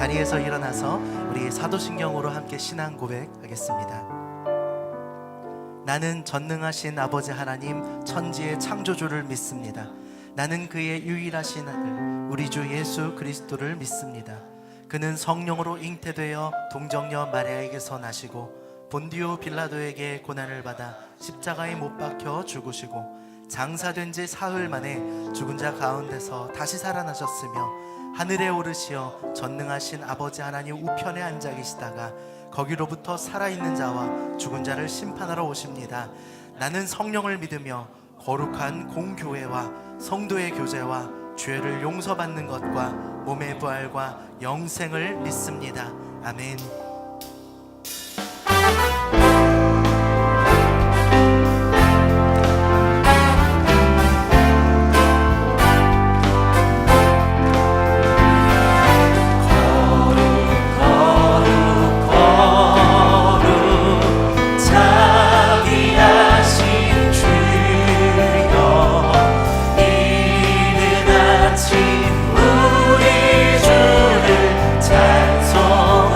자리에서 일어나서 우리 사도신경으로 함께 신앙 고백하겠습니다. 나는 전능하신 아버지 하나님 천지의 창조주를 믿습니다. 나는 그의 유일하신 아들 우리 주 예수 그리스도를 믿습니다. 그는 성령으로 잉태되어 동정녀 마리아에게서 나시고 본디오 빌라도에게 고난을 받아 십자가에 못 박혀 죽으시고 장사된 지 사흘 만에 죽은 자 가운데서 다시 살아나셨으며 하늘에 오르시어 전능하신 아버지 하나님 우편에 앉아 계시다가 거기로부터 살아있는 자와 죽은 자를 심판하러 오십니다. 나는 성령을 믿으며 거룩한 공교회와 성도의 교제와 죄를 용서받는 것과 몸의 부활과 영생을 믿습니다. 아멘. 우리 주를 찬송하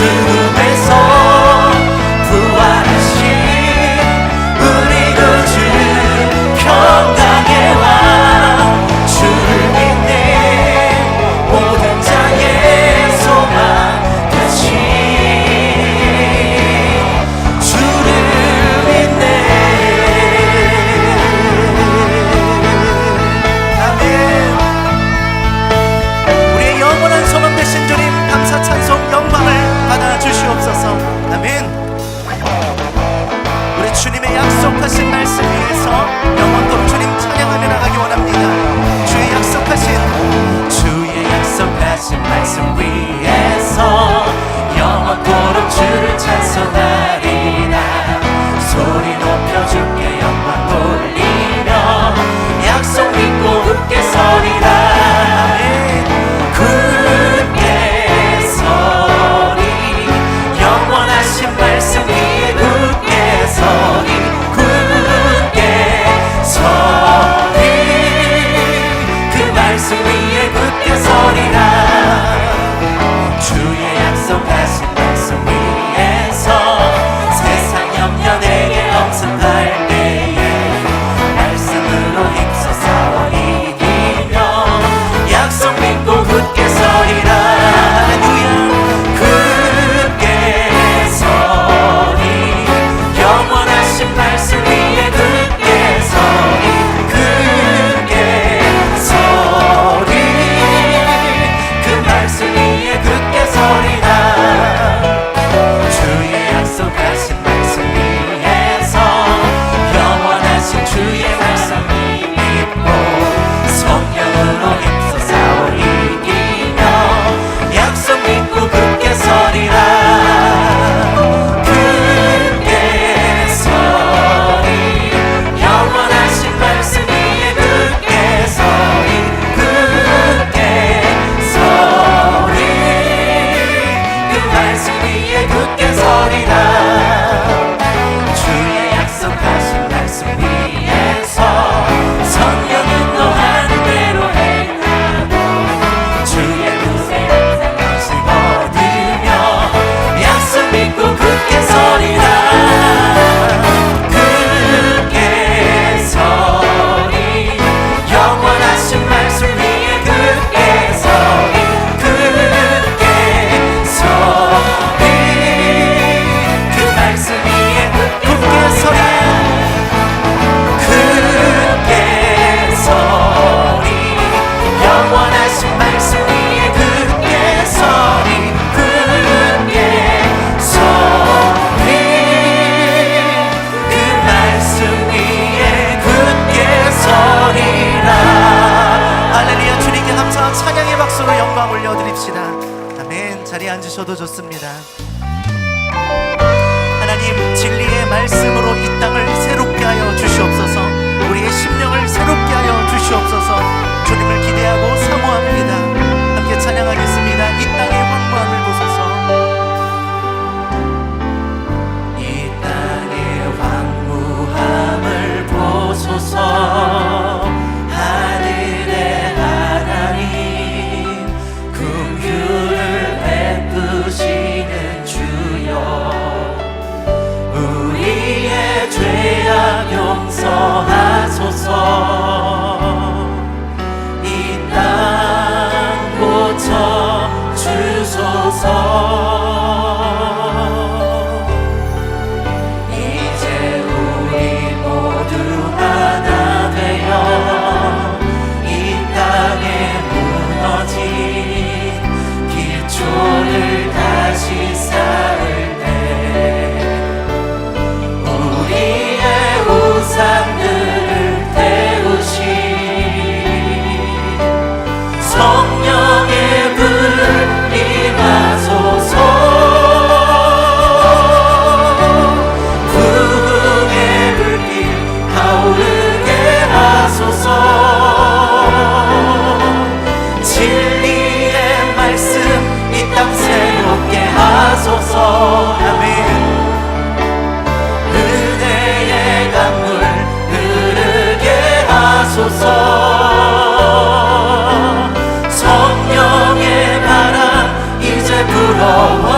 죽음에서 부활하신 우리 구주 평강의 왕 주를 믿네 모든 자의 소망 되신 주를 믿네. 아멘. 우리의 영원한 소망 되신 주님 감사 찬송 영광을 받아 주시옵소서. 아멘. 우리 주님의 약속하신 말씀 위에서 영원토록 주님 찬양하며 나가기 원합니다. 주의 약속하신 말씀 위에서 영원토록 주를 찬송하리라. 소리 높여 주께 영광 돌리며 약속 믿고 굳게 서리라. 아멘. 굳게 서리 영원하신 말씀 위에 굳게 서리 굳게 서리 그 말씀 위에 굳게 서리라. 주의 약속하신 말씀 위에서 세상 염려 내게 엄습할 때에 말씀으로 힘써 싸워 이기며 약속 믿고 굳게 서리라. 할렐루야. 굳게 서리 영원하신 말씀 위에 굳게 서리 굳게 서리 그 말씀 위에 굳게 서리라. 주의 약속하신 말씀 위에서 영원하신 주의 말씀 믿고 성령으로 힘써 싸워 이기며 약속 믿고 굳게 서리라. 굳게 서리 영원하신 말씀 위에 굳게 서리 굳게 서리 그 말씀 위에 굳게 서리라. 주의 약속하신 말씀 위에서 성령은 노하는 대로 행하고 주의 뜻에 항상 것을 거두며 약속 믿고 굳게 서리라. 굳게 서리 영원하신 말씀 위에 굳게 서리 굳게 서리 그 말씀 위에 굳게 서리 굳게 서리 영원하신 말씀 위에 굳게 서리 굳게 서리 그 말씀 위에 굳게 서리라. 할렐루야. 주님께 감사 찬양의 박수로 영광 올려드립시다. 아멘. 자리에 앉으셔도 좋습니다. 하나님 진리의 말씀으로 이 땅을 새롭게 하여 주시옵소서. 우리의 심령을 새롭게 하여 주시옵소서. 주님을 기대하고 사모합니다. 함께 찬양하겠습니다. 이 땅의 황무함을 보소서. 이 땅의 황무함을 보소서. 하늘의 하나님 긍휼을 베푸시는 주여 우리의 죄악 용서하소서. 이 땅 고쳐 주소서. 이제 우리 모두 하나 되어 이 땅에 무너진 기초를 다시 쌓을 때 우리의 우상들을 태우시 성령의 불 임하소서. 부흥의 불길 타오르게 하소서. 진리의 말씀 이 땅 새롭게 하소서. 아멘. 은혜의 강물 흐르게 하소서. 성령의 바람 이제 불어와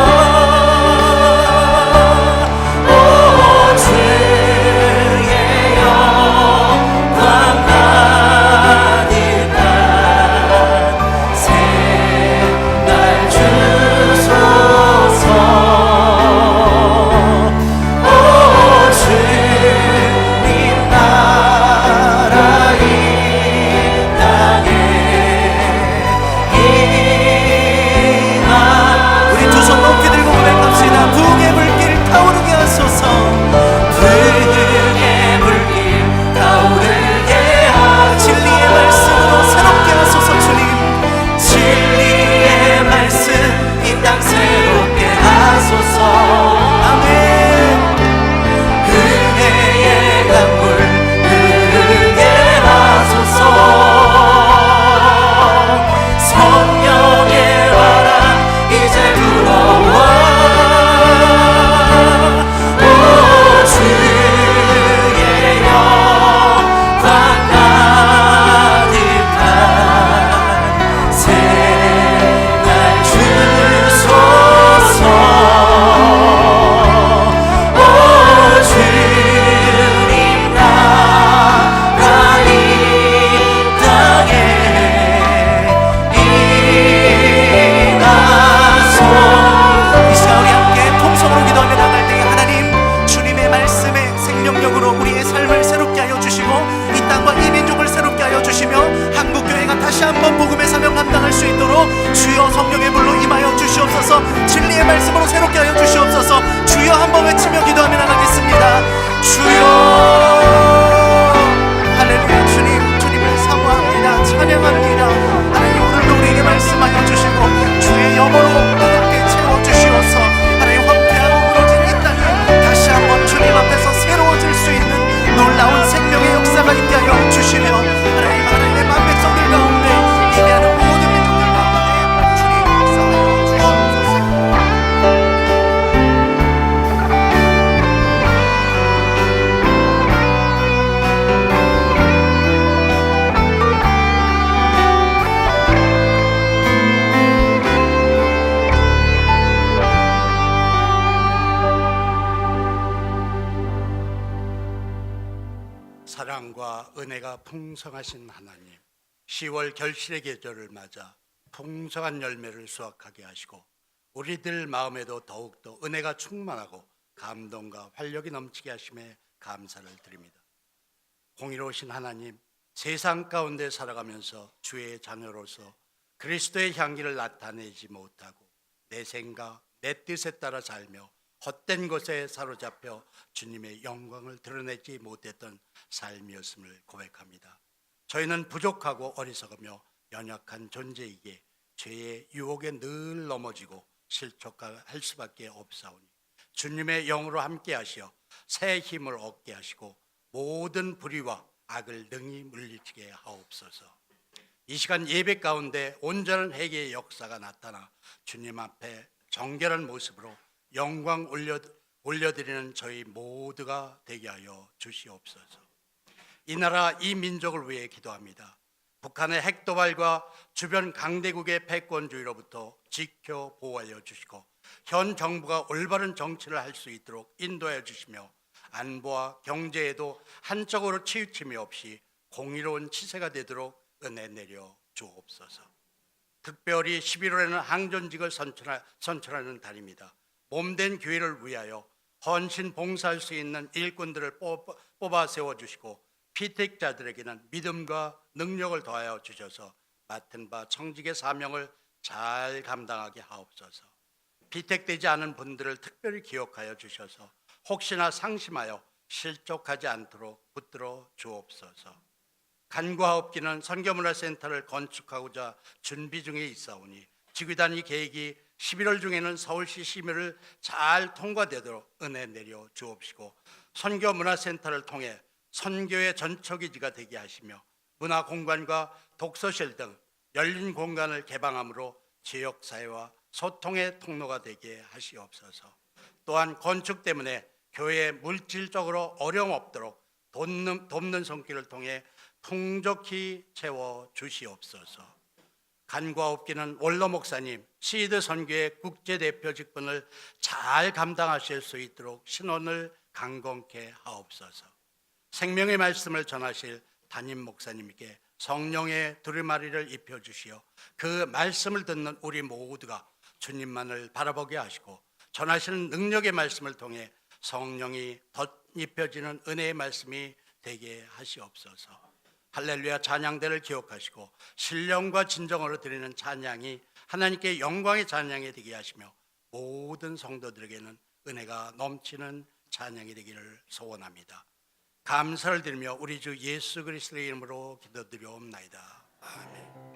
사랑과 은혜가 풍성하신 하나님, 10월 결실의 계절을 맞아 풍성한 열매를 수확하게 하시고 우리들 마음에도 더욱더 은혜가 충만하고 감동과 활력이 넘치게 하심에 감사를 드립니다. 공의로우신 하나님, 세상 가운데 살아가면서 주의 자녀로서 그리스도의 향기를 나타내지 못하고 내 생각, 내 뜻에 따라 살며 헛된 것에 사로잡혀 주님의 영광을 드러내지 못했던 삶이었음을 고백합니다. 저희는 부족하고 어리석으며 연약한 존재이기에 죄의 유혹에 늘 넘어지고 실족할 수밖에 없사오니 주님의 영으로 함께 하시어 새 힘을 얻게 하시고 모든 불의와 악을 능히 물리치게 하옵소서. 이 시간 예배 가운데 온전한 회개의 역사가 나타나 주님 앞에 정결한 모습으로 영광 올려드리는 저희 모두가 되게 하여 주시옵소서. 이 나라 이 민족을 위해 기도합니다. 북한의 핵도발과 주변 강대국의 패권주의로부터 지켜 보호하여 주시고 현 정부가 올바른 정치를 할 수 있도록 인도하여 주시며 안보와 경제에도 한쪽으로 치우침이 없이 공의로운 치세가 되도록 은혜 내려 주옵소서. 특별히 11월에는 항존직을 선출하는 달입니다. 몸된 교회를 위하여 헌신 봉사할 수 있는 일꾼들을 뽑아 세워주시고 피택자들에게는 믿음과 능력을 더하여 주셔서 맡은 바 청직의 사명을 잘 감당하게 하옵소서. 피택되지 않은 분들을 특별히 기억하여 주셔서 혹시나 상심하여 실족하지 않도록 붙들어 주옵소서. 간과없기는 선교문화센터를 건축하고자 준비 중에 있사오니 지구단위 계획이 11월 중에는 서울시 심의를 잘 통과되도록 은혜 내려 주옵시고 선교문화센터를 통해 선교의 전초기지가 되게 하시며 문화공간과 독서실 등 열린 공간을 개방함으로 지역사회와 소통의 통로가 되게 하시옵소서. 또한 건축 때문에 교회에 물질적으로 어려움 없도록 돕는 손길을 통해 풍족히 채워 주시옵소서. 간과 없기는 원로 목사님 시드 선교의 국제대표 직분을 잘 감당하실 수 있도록 신원을 강건케 하옵소서. 생명의 말씀을 전하실 담임 목사님께 성령의 두루마리를 입혀주시어 그 말씀을 듣는 우리 모두가 주님만을 바라보게 하시고 전하시는 능력의 말씀을 통해 성령이 덧입혀지는 은혜의 말씀이 되게 하시옵소서. 할렐루야 찬양대를 기억하시고 신령과 진정으로 드리는 찬양이 하나님께 영광의 찬양이 되게 하시며 모든 성도들에게는 은혜가 넘치는 찬양이 되기를 소원합니다. 감사를 드리며 우리 주 예수 그리스도의 이름으로 기도드리옵나이다. 아멘.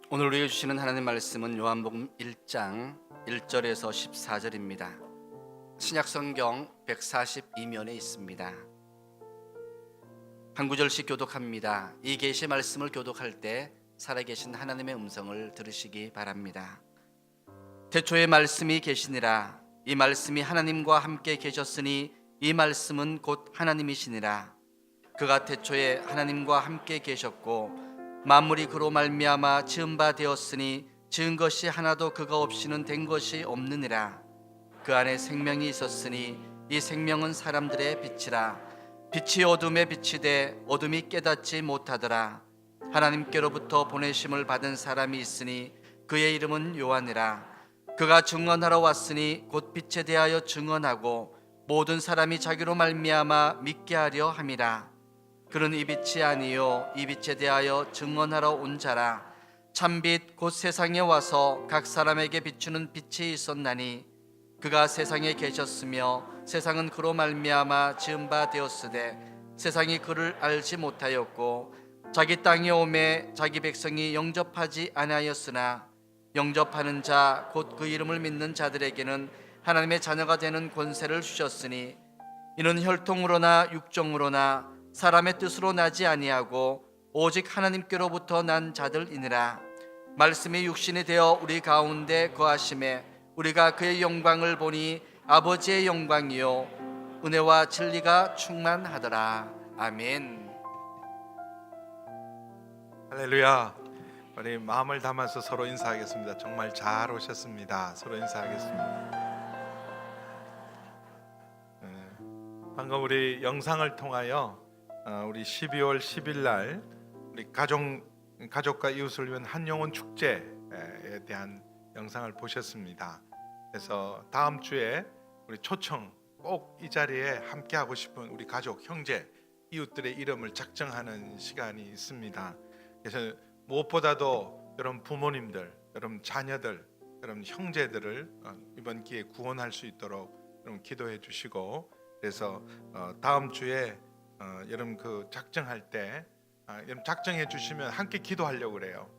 오늘 우리에게 주시는 하나님 말씀은 요한복음 1장 1절에서 14절입니다. 신약성경 142면에 있습니다. 한 구절씩 교독합니다. 이 계시 말씀을 교독할 때 살아계신 하나님의 음성을 들으시기 바랍니다. 태초에 말씀이 계시니라. 이 말씀이 하나님과 함께 계셨으니 이 말씀은 곧 하나님이시니라. 그가 태초에 하나님과 함께 계셨고 만물이 그로 말미암아 지은 바 되었으니 지은 것이 하나도 그가 없이는 된 것이 없느니라. 그 안에 생명이 있었으니 이 생명은 사람들의 빛이라. 빛이 어둠에 비치되 어둠이 깨닫지 못하더라. 하나님께로부터 보내심을 받은 사람이 있으니 그의 이름은 요한이라. 그가 증언하러 왔으니 곧 빛에 대하여 증언하고 모든 사람이 자기로 말미암아 믿게 하려 함이라. 그는 이 빛이 아니요 이 빛에 대하여 증언하러 온 자라. 참빛 곧 세상에 와서 각 사람에게 비추는 빛이 있었나니 그가 세상에 계셨으며 세상은 그로 말미암아 지은 바 되었으되 세상이 그를 알지 못하였고 자기 땅에 오매 자기 백성이 영접하지 아니하였으나 영접하는 자 곧 그 이름을 믿는 자들에게는 하나님의 자녀가 되는 권세를 주셨으니 이는 혈통으로나 육정으로나 사람의 뜻으로 나지 아니하고 오직 하나님께로부터 난 자들이니라. 말씀이 육신이 되어 우리 가운데 거하심에 우리가 그의 영광을 보니 아버지의 영광이요 은혜와 진리가 충만하더라. 아멘. 할렐루야. 우리 마음을 담아서 서로 인사하겠습니다. 정말 잘 오셨습니다. 서로 인사하겠습니다. 방금 우리 영상을 통하여 우리 12월 10일 날 우리 가족과 이웃을 위한 한영혼 축제에 대한 영상을 보셨습니다. 그래서 다음 주에 우리 초청 꼭 이 자리에 함께 하고 싶은 우리 가족, 형제, 이웃들의 이름을 작정하는 시간이 있습니다. 그래서 무엇보다도 여러분 부모님들, 여러분 자녀들, 여러분 형제들을 이번 기회에 구원할 수 있도록 여러분 기도해 주시고, 그래서 다음 주에 여러분 그 작정할 때 여러분 작정해 주시면 함께 기도하려고 그래요.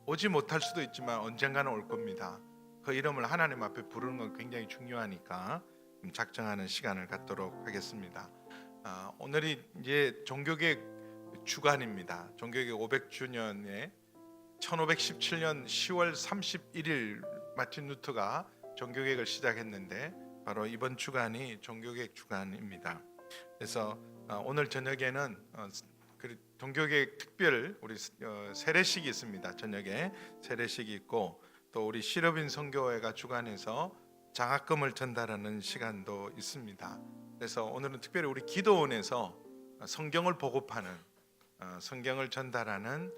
오지 못할 수도 있지만 언젠가는 올 겁니다. 그 이름을 하나님 앞에 부르는 건 굉장히 중요하니까 작정하는 시간을 갖도록 하겠습니다. 오늘이 이제 종교개혁 주간입니다. 종교개혁 500주년에 1517년 10월 31일 마틴 루터가 종교개혁을 시작했는데 바로 이번 주간이 종교개혁 주간입니다. 그래서 오늘 저녁에는 종교개혁 특별 우리 세례식이 있습니다. 저녁에 세례식이 있고 또 우리 시러빈 선교회가 주관해서 장학금을 전달하는 시간도 있습니다. 그래서 오늘은 특별히 우리 기도원에서 성경을 보급하는 성경을 전달하는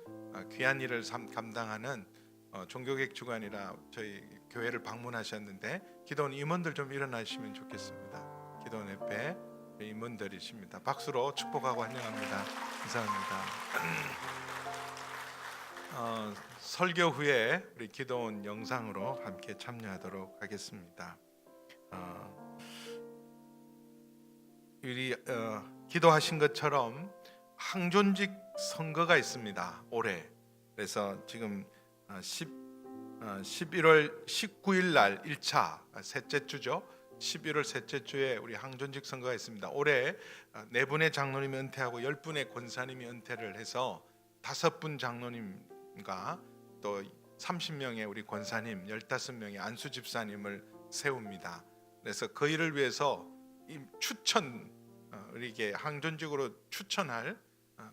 귀한 일을 감당하는 종교개혁 주간이라 저희 교회를 방문하셨는데 기도원 임원들 좀 일어나시면 좋겠습니다. 기도원 옆에 임원들이십니다. 박수로 축복하고 환영합니다. 감사합니다. 설교 후에 우리 기도원 영상으로 함께 참여하도록 하겠습니다. 우리 기도하신 것처럼 항존직 선거가 있습니다. 올해. 그래서 지금 11월 19일 날 1차 셋째 주죠. 11월 셋째 주에 우리 항존직 선거가 있습니다. 올해 4분의 장로님이 은퇴하고 10분의 권사님이 은퇴를 해서 5분 장로님과 또 30명의 우리 권사님, 15명의 안수 집사님을 세웁니다. 그래서 그 일을 위해서 이 추천 우리에게 항존직으로 추천할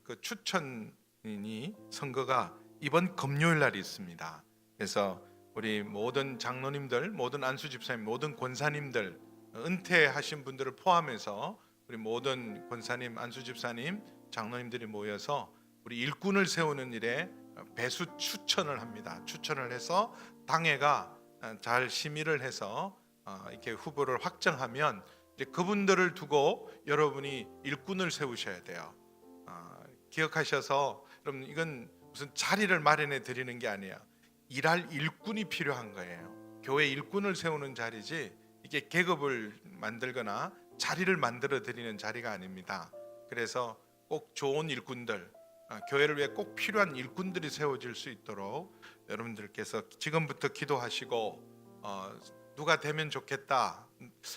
그 추천인이 선거가 이번 금요일 날이 있습니다. 그래서 우리 모든 장로님들, 모든 안수 집사님, 모든 권사님들 은퇴하신 분들을 포함해서 우리 모든 권사님, 안수 집사님, 장로님들이 모여서 우리 일꾼을 세우는 일에 배수 추천을 합니다. 추천을 해서 당회가 잘 심의를 해서 이렇게 후보를 확정하면 이제 그분들을 두고 여러분이 일꾼을 세우셔야 돼요. 기억하셔서 여러분 이건 무슨 자리를 마련해 드리는 게 아니에요. 일할 일꾼이 필요한 거예요. 교회 일꾼을 세우는 자리지 이게 계급을 만들거나 자리를 만들어 드리는 자리가 아닙니다. 그래서 꼭 좋은 일꾼들 교회를 위해 꼭 필요한 일꾼들이 세워질 수 있도록 여러분들께서 지금부터 기도하시고 누가 되면 좋겠다,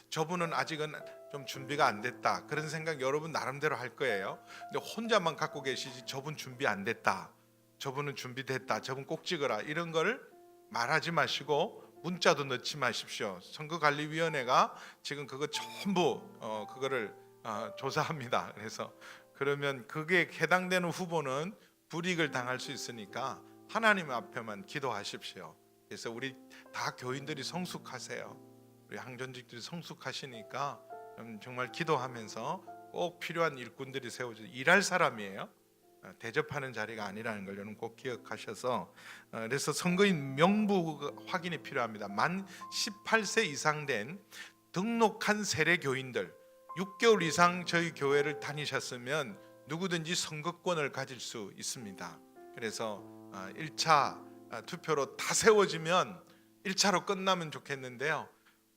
저분은 아직은 좀 준비가 안 됐다, 그런 생각 여러분 나름대로 할 거예요. 근데 혼자만 갖고 계시지 저분 준비 안 됐다, 저분은 준비됐다, 저분 꼭 찍어라, 이런 걸 말하지 마시고 문자도 넣지 마십시오. 선거관리위원회가 지금 그거 전부 그거를 조사합니다. 그래서 그러면 그게 해당되는 후보는 불이익을 당할 수 있으니까 하나님 앞에만 기도하십시오. 그래서 우리 다 교인들이 성숙하세요. 우리 항전직들이 성숙하시니까 정말 기도하면서 꼭 필요한 일꾼들이 세워져 일할 사람이에요. 대접하는 자리가 아니라는 걸 여러분 꼭 기억하셔서 그래서 선거인 명부 확인이 필요합니다. 만 18세 이상 된 등록한 세례 교인들 6개월 이상 저희 교회를 다니셨으면 누구든지 선거권을 가질 수 있습니다. 그래서 1차 투표로 다 세워지면 1차로 끝나면 좋겠는데요.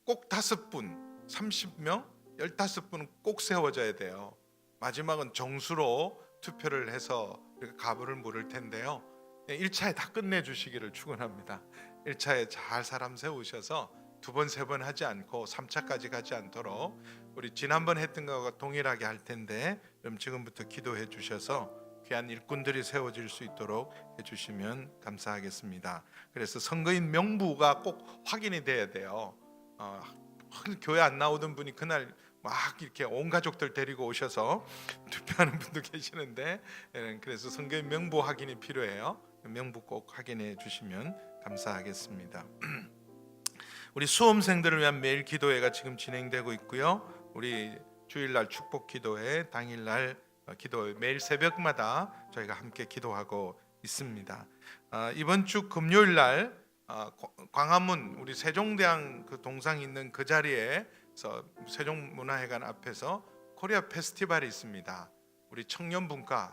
꼭 5분, 30명, 15분은 꼭 세워져야 돼요. 마지막은 정수로 투표를 해서 가부를 물을 텐데요. 1차에 다 끝내주시기를 축원합니다. 1차에 잘 사람 세우셔서 2번, 3번 하지 않고 3차까지 가지 않도록 우리 지난번 했던 것과 동일하게 할 텐데 그럼 지금부터 기도해 주셔서 귀한 일꾼들이 세워질 수 있도록 해주시면 감사하겠습니다. 그래서 선거인 명부가 꼭 확인이 돼야 돼요. 교회 안 나오던 분이 그날 막 이렇게 온 가족들 데리고 오셔서 투표하는 분도 계시는데 그래서 선거인 명부 확인이 필요해요. 명부 꼭 확인해 주시면 감사하겠습니다. 우리 수험생들을 위한 매일 기도회가 지금 진행되고 있고요. 우리 주일날 축복 기도회, 당일날 기도회, 매일 새벽마다 저희가 함께 기도하고 있습니다. 이번 주 금요일날 광화문 우리 세종대왕 그 동상 있는 그 자리에서 세종문화회관 앞에서 코리아 페스티벌이 있습니다. 우리 청년분과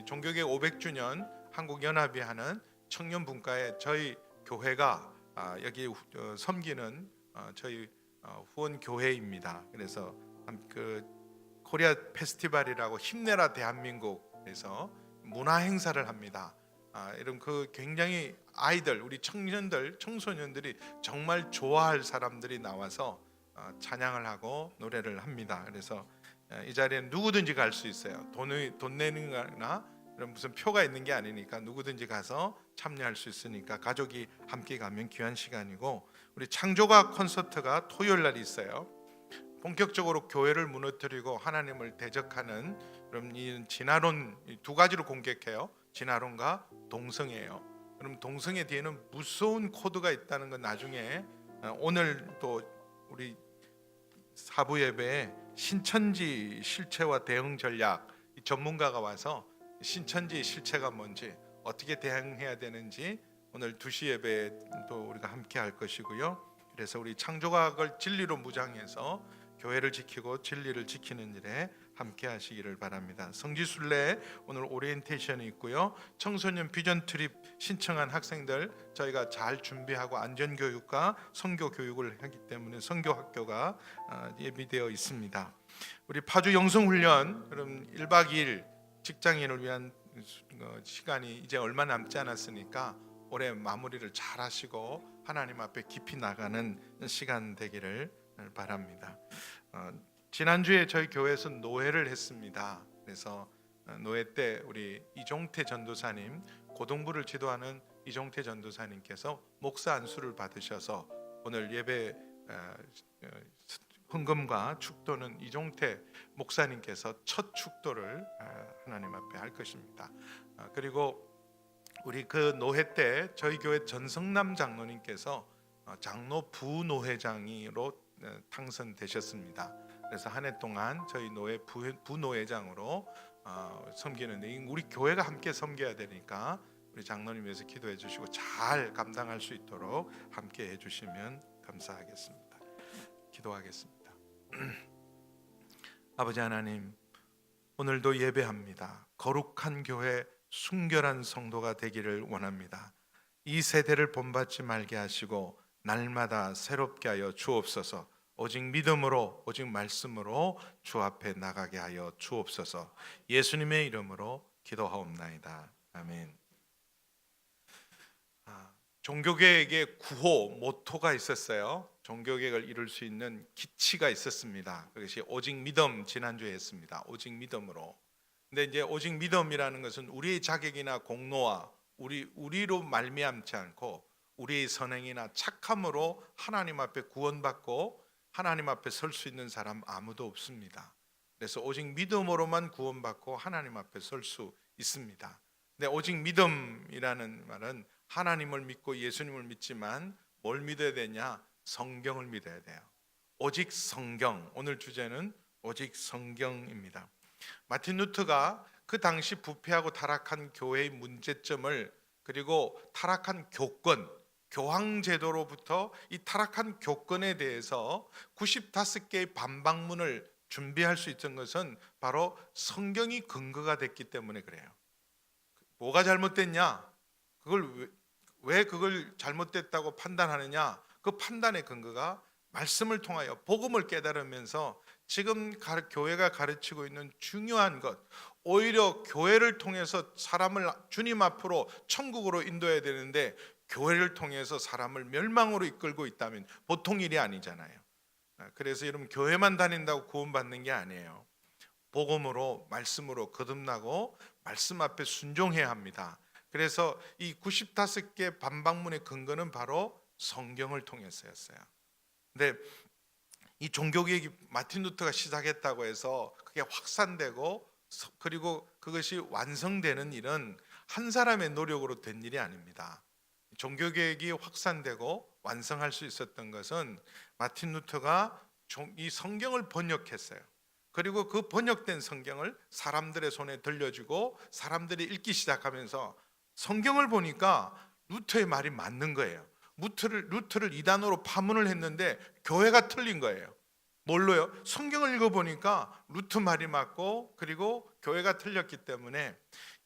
종교개혁 500주년 한국연합이 하는 청년분과에 저희 교회가 여기 섬기는 저희 후원 교회입니다. 그래서 그 코리아 페스티벌이라고 힘내라 대한민국에서 문화 행사를 합니다. 이런 그 굉장히 아이들, 우리 청년들, 청소년들이 정말 좋아할 사람들이 나와서 찬양을 하고 노래를 합니다. 그래서 이 자리에는 누구든지 갈 수 있어요. 돈 내는 거나 이런 무슨 표가 있는 게 아니니까 누구든지 가서 참여할 수 있으니까 가족이 함께 가면 귀한 시간이고 우리 창조가 콘서트가 토요일 날 있어요. 본격적으로 교회를 무너뜨리고 하나님을 대적하는 그럼 이 진화론 두 가지로 공격해요. 진화론과 동성애예요. 그럼 동성애 뒤에는 무서운 코드가 있다는 건 나중에 오늘 또 우리 사부 예배에 신천지 실체와 대응 전략 전문가가 와서 신천지 실체가 뭔지 어떻게 대응해야 되는지 오늘 2시 예배에 또 우리가 함께 할 것이고요. 그래서 우리 창조각을 진리로 무장해서 교회를 지키고 진리를 지키는 일에 함께 하시기를 바랍니다. 성지순례 오늘 오리엔테이션이 있고요. 청소년 비전 트립 신청한 학생들 저희가 잘 준비하고 안전 교육과 선교 교육을 하기 때문에 선교 학교가 예비되어 있습니다. 우리 파주 영성 훈련 그럼 1박 2일 직장인을 위한 시간이 이제 얼마 남지 않았으니까 올해 마무리를 잘 하시고 하나님 앞에 깊이 나가는 시간 되기를 바랍니다. 지난주에 저희 교회에서 노회를 했습니다. 그래서 노회 때 우리 이종태 전도사님, 고등부를 지도하는 이종태 전도사님께서 목사 안수를 받으셔서 오늘 예배 헌금과 축도는 이종태 목사님께서 첫 축도를 하나님 앞에 할 것입니다. 그리고 우리 그 노회 때 저희 교회 전성남 장로님께서 장로 부노회장으로 당선되셨습니다. 그래서 한 해 동안 저희 노회 부노회장으로 섬기는데 우리 교회가 함께 섬겨야 되니까 우리 장로님 위해서 기도해 주시고 잘 감당할 수 있도록 함께 해주시면 감사하겠습니다. 기도하겠습니다. 아버지 하나님, 오늘도 예배합니다. 거룩한 교회, 순결한 성도가 되기를 원합니다. 이 세대를 본받지 말게 하시고 날마다 새롭게 하여 주옵소서. 오직 믿음으로, 오직 말씀으로 주 앞에 나가게 하여 주옵소서. 예수님의 이름으로 기도하옵나이다. 아멘. 종교개혁의 구호 모토가 있었어요. 종교개혁을 이룰 수 있는 기치가 있었습니다. 그것이 오직 믿음, 지난주에 했습니다. 오직 믿음으로. 근데 이제 오직 믿음이라는 것은 우리의 자격이나 공로와 우리로 말미암지 않고 우리의 선행이나 착함으로 하나님 앞에 구원받고 하나님 앞에 설 수 있는 사람 아무도 없습니다. 그래서 오직 믿음으로만 구원받고 하나님 앞에 설 수 있습니다. 근데 오직 믿음이라는 말은 하나님을 믿고 예수님을 믿지만 뭘 믿어야 되냐? 성경을 믿어야 돼요. 오직 성경. 오늘 주제는 오직 성경입니다. 마틴 루터가 그 당시 부패하고 타락한 교회의 문제점을, 그리고 타락한 교권, 교황제도로부터 이 타락한 교권에 대해서 95개의 반박문을 준비할 수 있던 것은 바로 성경이 근거가 됐기 때문에 그래요. 뭐가 잘못됐냐? 왜 그걸 잘못됐다고 판단하느냐? 그 판단의 근거가 말씀을 통하여 복음을 깨달으면서 지금 교회가 가르치고 있는 중요한 것, 오히려 교회를 통해서 사람을 주님 앞으로 천국으로 인도해야 되는데 교회를 통해서 사람을 멸망으로 이끌고 있다면 보통 일이 아니잖아요. 그래서 여러분, 교회만 다닌다고 구원받는 게 아니에요. 복음으로, 말씀으로 거듭나고 말씀 앞에 순종해야 합니다. 그래서 이 95개 반박문의 근거는 바로 성경을 통해서였어요. 근데 이 종교개혁이 마틴 루터가 시작했다고 해서 그게 확산되고 그리고 그것이 완성되는 일은 한 사람의 노력으로 된 일이 아닙니다. 종교개혁이 확산되고 완성할 수 있었던 것은 마틴 루터가 이 성경을 번역했어요. 그리고 그 번역된 성경을 사람들의 손에 들려주고 사람들이 읽기 시작하면서 성경을 보니까 루터의 말이 맞는 거예요. 루터를 이단으로 파문을 했는데 교회가 틀린 거예요. 뭘로요? 성경을 읽어보니까 루터 말이 맞고 그리고 교회가 틀렸기 때문에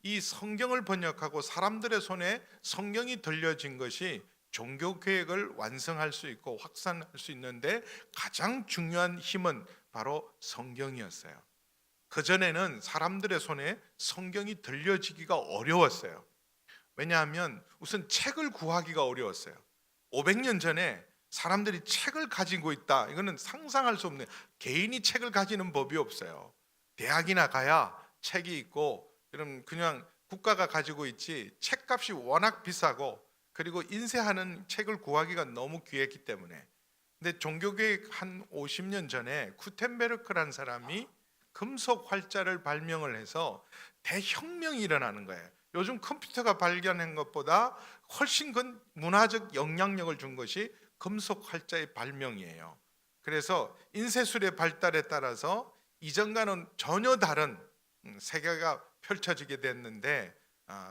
이 성경을 번역하고 사람들의 손에 성경이 들려진 것이 종교개혁을 완성할 수 있고 확산할 수 있는데 가장 중요한 힘은 바로 성경이었어요. 그전에는 사람들의 손에 성경이 들려지기가 어려웠어요. 왜냐하면 우선 책을 구하기가 어려웠어요. 500년 전에 사람들이 책을 가지고 있다, 이거는 상상할 수 없는, 개인이 책을 가지는 법이 없어요. 대학이나 가야 책이 있고, 그냥 국가가 가지고 있지 책값이 워낙 비싸고 그리고 인쇄하는 책을 구하기가 너무 귀했기 때문에. 근데 종교개혁 한 50년 전에 구텐베르크라는 사람이 금속 활자를 발명을 해서 대혁명이 일어나는 거예요. 요즘 컴퓨터가 발견한 것보다 훨씬 큰 문화적 영향력을 준 것이 금속 활자의 발명이에요. 그래서 인쇄술의 발달에 따라서 이전과는 전혀 다른 세계가 펼쳐지게 됐는데,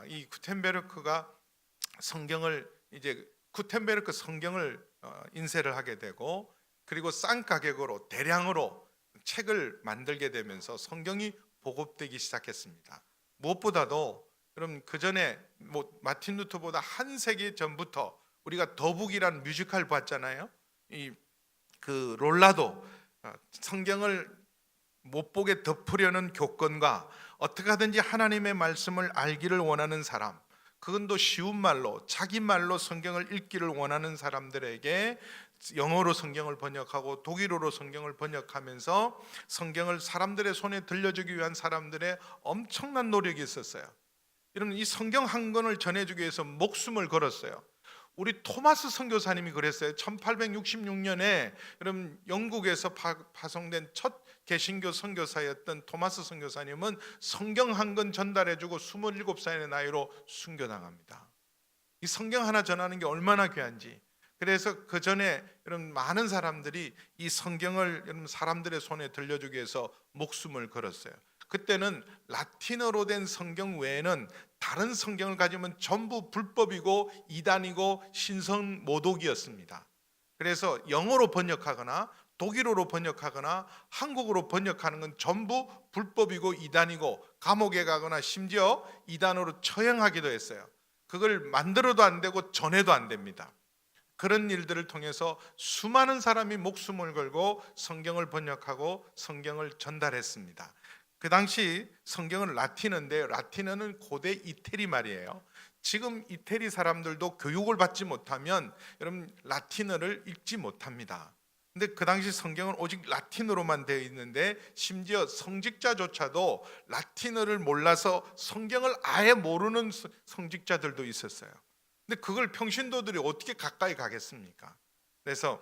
이 구텐베르크가 구텐베르크 성경을 인쇄를 하게 되고 그리고 싼 가격으로 대량으로 책을 만들게 되면서 성경이 보급되기 시작했습니다. 무엇보다도 그럼 그 전에 마틴 루터보다 한 세기 전부터 우리가 더북이라는 뮤지컬 봤잖아요. 그 롤라도 성경을 못 보게 덮으려는 교권과 어떻게 하든지 하나님의 말씀을 알기를 원하는 사람, 그건도 쉬운 말로 자기 말로 성경을 읽기를 원하는 사람들에게 영어로 성경을 번역하고 독일어로 성경을 번역하면서 성경을 사람들의 손에 들려주기 위한 사람들의 엄청난 노력이 있었어요. 여러분, 이 성경 한 권을 전해주기 위해서 목숨을 걸었어요. 우리 토마스 선교사님이 그랬어요. 1866년에 여러분 영국에서 파송된 첫 개신교 선교사였던 토마스 선교사님은 성경 한 권 전달해주고 27살의 나이로 순교당합니다. 이 성경 하나 전하는 게 얼마나 귀한지. 그래서 그 전에 여러분 많은 사람들이 이 성경을 여러분 사람들의 손에 들려주기 위해서 목숨을 걸었어요. 그때는 라틴어로 된 성경 외에는 다른 성경을 가지면 전부 불법이고 이단이고 신성 모독이었습니다. 그래서 영어로 번역하거나 독일어로 번역하거나 한국어로 번역하는 건 전부 불법이고 이단이고 감옥에 가거나 심지어 이단으로 처형하기도 했어요. 그걸 만들어도 안 되고 전해도 안 됩니다. 그런 일들을 통해서 수많은 사람이 목숨을 걸고 성경을 번역하고 성경을 전달했습니다. 그 당시 성경은 라틴어인데 라틴어는 고대 이태리 말이에요. 지금 이태리 사람들도 교육을 받지 못하면 여러분 라틴어를 읽지 못합니다. 근데 그 당시 성경은 오직 라틴어로만 되어 있는데 심지어 성직자조차도 라틴어를 몰라서 성경을 아예 모르는 성직자들도 있었어요. 근데 그걸 평신도들이 어떻게 가까이 가겠습니까? 그래서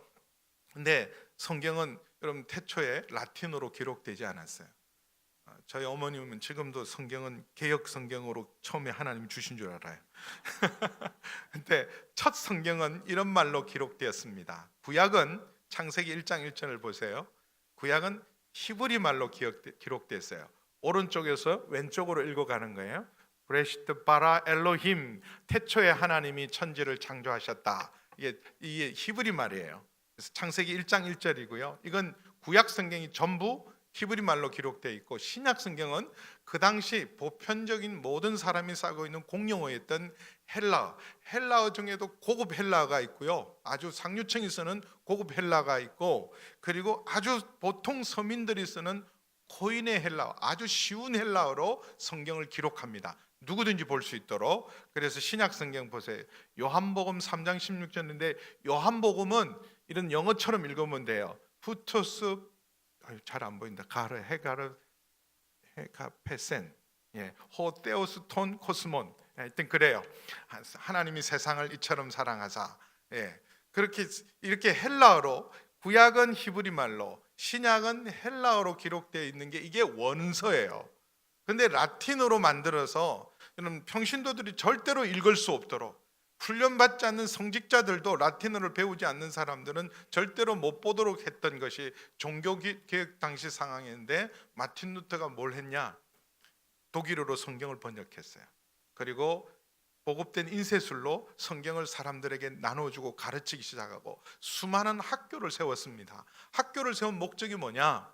근데 성경은 여러분 태초에 라틴어로 기록되지 않았어요. 저희 어머님은 지금도 성경은 개역 성경으로 처음에 하나님이 주신 줄 알아요. 근데 첫 성경은 이런 말로 기록되었습니다. 구약은 창세기 1장 1절을 보세요. 구약은 히브리 말로 기록됐어요. 오른쪽에서 왼쪽으로 읽어가는 거예요. 브레시트 바라 엘로힘, 태초에 하나님이 천지를 창조하셨다. 이게 히브리 말이에요. 그래서 창세기 1장 1절이고요. 이건 구약 성경이 전부 히브리 말로 기록되어 있고, 신약 성경은 그 당시 보편적인 모든 사람이 쓰고 있는 공용어였던 헬라어 중에도 고급 헬라어가 있고요, 아주 상류층이 쓰는 고급 헬라어가 있고, 그리고 아주 보통 서민들이 쓰는 코인의 헬라어, 아주 쉬운 헬라어로 성경을 기록합니다. 누구든지 볼 수 있도록. 그래서 신약 성경 보세요. 요한복음 3장 16절인데 요한복음은 이런 영어처럼 읽으면 돼요. 후토스, 잘 안 보인다. 가르 헤가페센, 호테오스 톤 코스몬, 하여튼 그래요. 하나님이 세상을 이처럼 사랑하사. 그렇게 이렇게 헬라어로, 구약은 히브리 말로, 신약은 헬라어로 기록되어 있는 게 이게 원서예요. 근데 라틴어로 만들어서 여러분 평신도들이 절대로 읽을 수 없도록, 훈련받지 않는 성직자들도 라틴어를 배우지 않는 사람들은 절대로 못 보도록 했던 것이 종교개혁 당시 상황인데, 마틴 루터가 뭘 했냐? 독일어로 성경을 번역했어요. 그리고 보급된 인쇄술로 성경을 사람들에게 나눠주고 가르치기 시작하고 수많은 학교를 세웠습니다. 학교를 세운 목적이 뭐냐?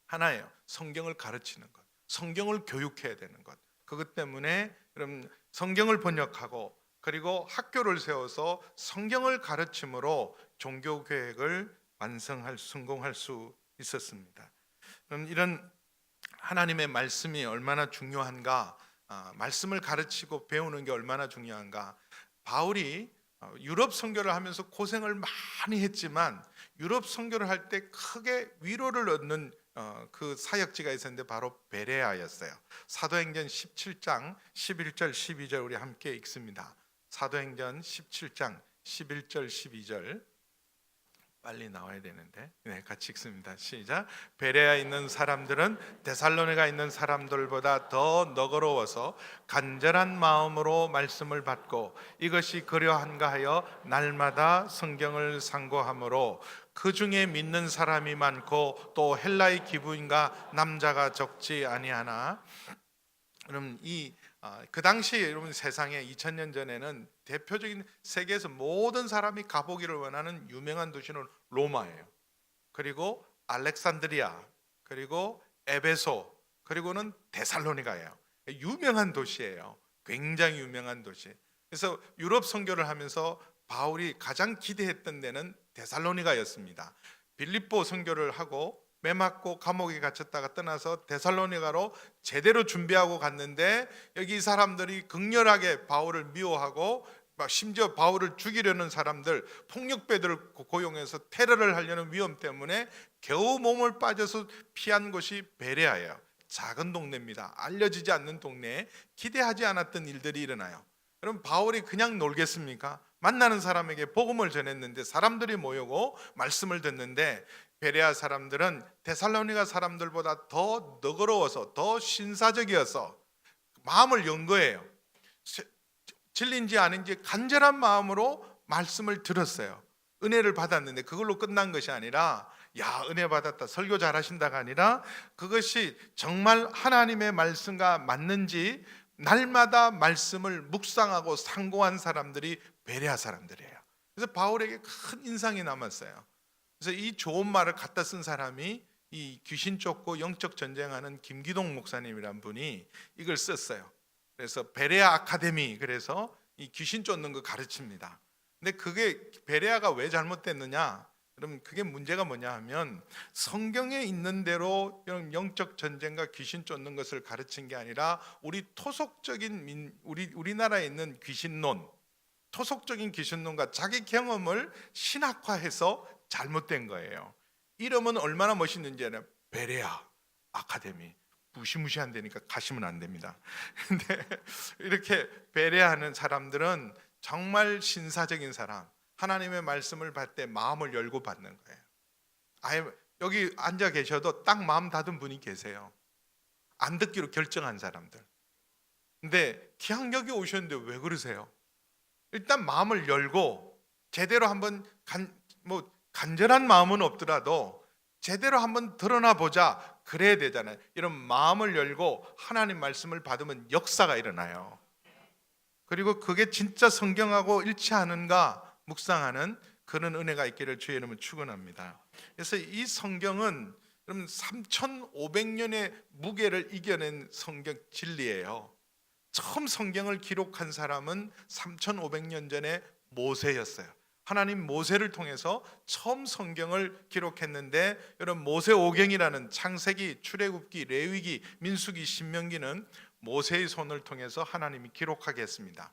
하나예요. 성경을 가르치는 것, 성경을 교육해야 되는 것. 그것 때문에 여러분 성경을 번역하고 그리고 학교를 세워서 성경을 가르침으로 종교 계획을 성공할 수 있었습니다. 이런 하나님의 말씀이 얼마나 중요한가, 말씀을 가르치고 배우는 게 얼마나 중요한가. 바울이 유럽 선교를 하면서 고생을 많이 했지만 유럽 선교를 할 때 크게 위로를 얻는 그 사역지가 있었는데 바로 베레아였어요. 사도행전 17장 11절 12절 우리 함께 읽습니다. 사도행전 17장 11절 12절 빨리 나와야 되는데 같이 읽습니다. 시작. 베레아에 있는 사람들은 데살로니가 있는 사람들보다 더 너그러워서 간절한 마음으로 말씀을 받고 이것이 그려한가 하여 날마다 성경을 상고하므로 그 중에 믿는 사람이 많고 또 헬라의 기부인과 남자가 적지 아니하나. 그럼 그 당시 여러분 세상에 2000년 전에는 대표적인 세계에서 모든 사람이 가보기를 원하는 유명한 도시는 로마예요. 그리고 알렉산드리아, 그리고 에베소, 그리고는 데살로니가예요. 유명한 도시예요. 굉장히 유명한 도시. 그래서 유럽 선교를 하면서 바울이 가장 기대했던 데는 데살로니가였습니다. 빌립보 선교를 하고 매 맞고 감옥에 갇혔다가 떠나서 데살로니가로 제대로 준비하고 갔는데 여기 사람들이 극렬하게 바울을 미워하고 심지어 바울을 죽이려는 사람들, 폭력배들을 고용해서 테러를 하려는 위험 때문에 겨우 몸을 빠져서 피한 곳이 베레아예요. 작은 동네입니다. 알려지지 않는 동네에 기대하지 않았던 일들이 일어나요. 그럼 바울이 그냥 놀겠습니까? 만나는 사람에게 복음을 전했는데 사람들이 모이고 말씀을 듣는데 베레아 사람들은 데살로니가 사람들보다 더 너그러워서 더 신사적이어서 마음을 연 거예요. 진리인지 아닌지 간절한 마음으로 말씀을 들었어요. 은혜를 받았는데 그걸로 끝난 것이 아니라 야 은혜 받았다 설교 잘하신다가 아니라 그것이 정말 하나님의 말씀과 맞는지 날마다 말씀을 묵상하고 상고한 사람들이 베레아 사람들이에요. 그래서 바울에게 큰 인상이 남았어요. 그래서 이 좋은 말을 갖다 쓴 사람이 이 귀신 쫓고 영적 전쟁하는 김기동 목사님이란 분이 이걸 썼어요. 그래서 베레아 아카데미, 그래서 이 귀신 쫓는 거 가르칩니다. 근데 그게 베레아가 왜 잘못됐느냐? 그럼 그게 문제가 뭐냐 하면 성경에 있는 대로 이런 영적 전쟁과 귀신 쫓는 것을 가르친 게 아니라 우리 토속적인 우리나라에 있는 귀신론, 토속적인 귀신론과 자기 경험을 신학화해서 잘못된 거예요. 이름은 얼마나 멋있는지 알아요? 베레아 아카데미. 무시무시한 데니까 가시면 안 됩니다. 근데 이렇게 베레아하는 사람들은 정말 신사적인 사람, 하나님의 말씀을 받을 때 마음을 열고 받는 거예요. 아예 여기 앉아 계셔도 딱 마음 닫은 분이 계세요. 안 듣기로 결정한 사람들. 근데 그냥 여기 오셨는데 왜 그러세요? 일단 마음을 열고 제대로 한번 간절한 마음은 없더라도 제대로 한번 드러나 보자, 그래야 되잖아요. 이런 마음을 열고 하나님 말씀을 받으면 역사가 일어나요. 그리고 그게 진짜 성경하고 일치하는가 묵상하는 그런 은혜가 있기를 주의 이름으로 축원합니다. 그래서 이 성경은 여러분 3,500년의 무게를 이겨낸 성경 진리예요. 처음 성경을 기록한 사람은 3,500년 전에 모세였어요. 하나님 모세를 통해서 처음 성경을 기록했는데, 여러분 모세오경이라는 창세기, 출애굽기, 레위기, 민수기, 신명기는 모세의 손을 통해서 하나님이 기록하게 했습니다.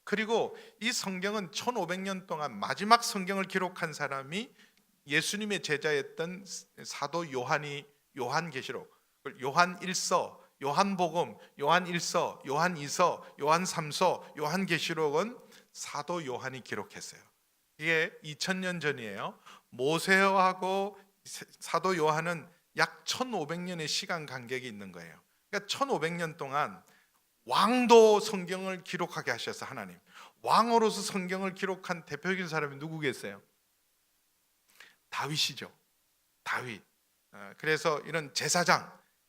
그리고 이 성경은 1500년 동안 마지막 성경을 기록한 사람이 예수님의 제자였던 사도 요한계시록, 요한 1서, 요한복음, 요한 1서, 요한 2서, 요한 3서, 요한계시록은 사도 요한이 기록했어요. 이게 2000년 전이에요. 모세하고 사도 요한은 약 1500년의 시간 간격이 있는 거예요. 그러니까 1500년 동안 왕도 성경을 기록하게 하셔서 하나님, 왕으로서 성경을 기록한 대표적인 사람이 누구겠어요? 다윗이죠. 다윗. 그래서 이런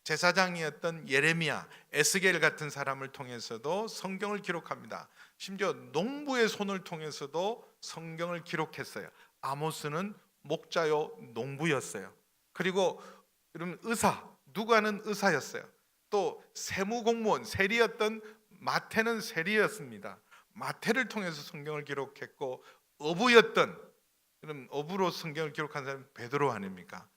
제사장이었던 예레미야, 에스겔 같은 사람을 통해서도 성경을 기록합니다. 심지어 농부의 손을 통해서도 성경을 기록했어요. 아모스는 목자요 농부였어요. 그리고 여러분 누가는 의사였어요. 또 세무공무원, 세리였던 마태는 세리였습니다. 마태를 통해서 성경을 기록했고, 어부로 성경을 기록한 사람은 베드로 아닙니까?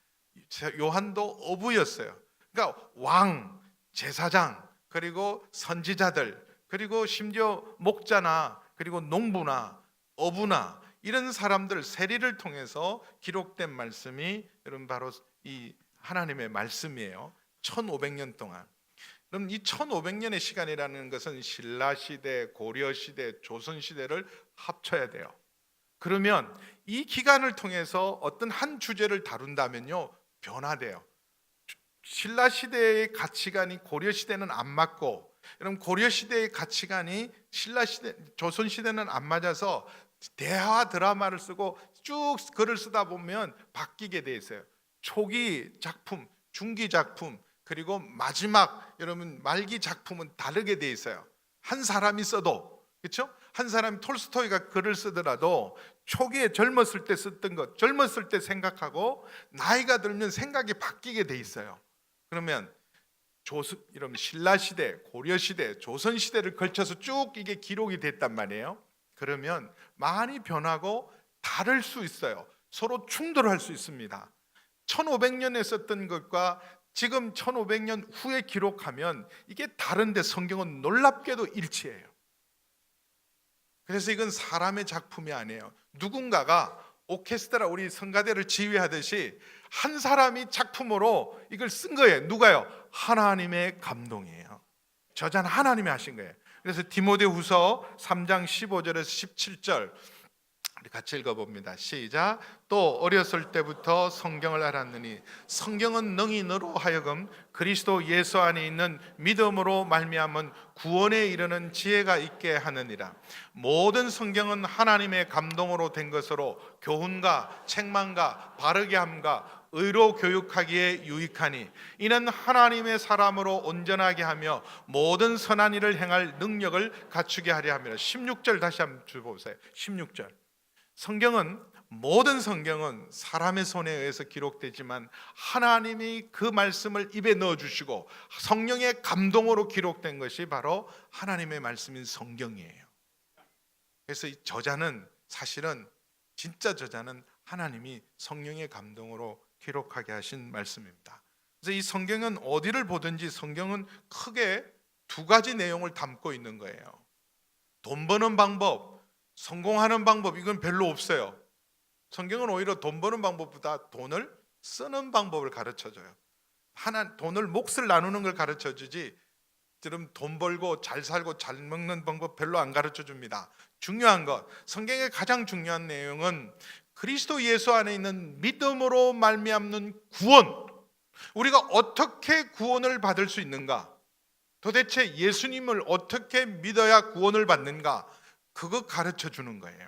요한도 어부였어요. 그러니까 왕, 제사장, 그리고 선지자들, 그리고 심지어 목자나 그리고 농부나 어부나 이런 사람들, 세리를 통해서 기록된 말씀이 여러분 바로 이 하나님의 말씀이에요. 1500년 동안. 그럼 이 1500년의 시간이라는 것은 신라시대, 고려시대, 조선시대를 합쳐야 돼요. 그러면 이 기간을 통해서 어떤 한 주제를 다룬다면요, 변화돼요. 신라시대의 가치관이 고려시대는 안 맞고, 여러분 고려시대의 가치관이 조선시대는 안 맞아서 대화 드라마를 쓰고 쭉 글을 쓰다 보면 바뀌게 돼 있어요. 초기 작품, 중기 작품, 그리고 마지막 여러분 말기 작품은 다르게 돼 있어요. 한 사람이 써도, 그렇죠? 한 사람이 톨스토이가 글을 쓰더라도 초기에 젊었을 때 썼던 것, 젊었을 때 생각하고 나이가 들면 생각이 바뀌게 돼 있어요. 그러면 이런 신라시대, 고려시대, 조선시대를 걸쳐서 쭉 이게 기록이 됐단 말이에요. 그러면 많이 변하고 다를 수 있어요. 서로 충돌할 수 있습니다. 1500년에 썼던 것과 지금 1500년 후에 기록하면 이게 다른데 성경은 놀랍게도 일치해요. 그래서 이건 사람의 작품이 아니에요. 누군가가 오케스트라, 우리 성가대를 지휘하듯이 한 사람이 작품으로 이걸 쓴 거예요. 누가요? 하나님의 감동이에요. 저자는 하나님이 하신 거예요. 그래서 디모데후서 3장 15절에서 17절 우리 같이 읽어봅니다. 시작. 또 어렸을 때부터 성경을 알았느니 성경은 능히 너로 하여금 그리스도 예수 안에 있는 믿음으로 말미암은 구원에 이르는 지혜가 있게 하느니라. 모든 성경은 하나님의 감동으로 된 것으로 교훈과 책망과 바르게 함과 의로 교육하기에 유익하니 이는 하나님의 사람으로 온전하게 하며 모든 선한 일을 행할 능력을 갖추게 하려 함이라. 16절 다시 한번 보세요. 16절. 모든 성경은 사람의 손에 의해서 기록되지만 하나님이 그 말씀을 입에 넣어주시고 성령의 감동으로 기록된 것이 바로 하나님의 말씀인 성경이에요. 그래서 이 저자는 사실은 진짜 저자는 하나님이 성령의 감동으로 기록하게 하신 말씀입니다. 그래서 이 성경은 어디를 보든지 성경은 크게 두 가지 내용을 담고 있는 거예요. 돈 버는 방법, 성공하는 방법, 이건 별로 없어요. 성경은 오히려 돈 버는 방법보다 돈을 쓰는 방법을 가르쳐줘요. 돈을 몫을 나누는 걸 가르쳐주지, 지금 돈 벌고 잘 살고 잘 먹는 방법 별로 안 가르쳐줍니다. 중요한 것, 성경의 가장 중요한 내용은 그리스도 예수 안에 있는 믿음으로 말미암는 구원, 우리가 어떻게 구원을 받을 수 있는가, 도대체 예수님을 어떻게 믿어야 구원을 받는가, 그거 가르쳐 주는 거예요.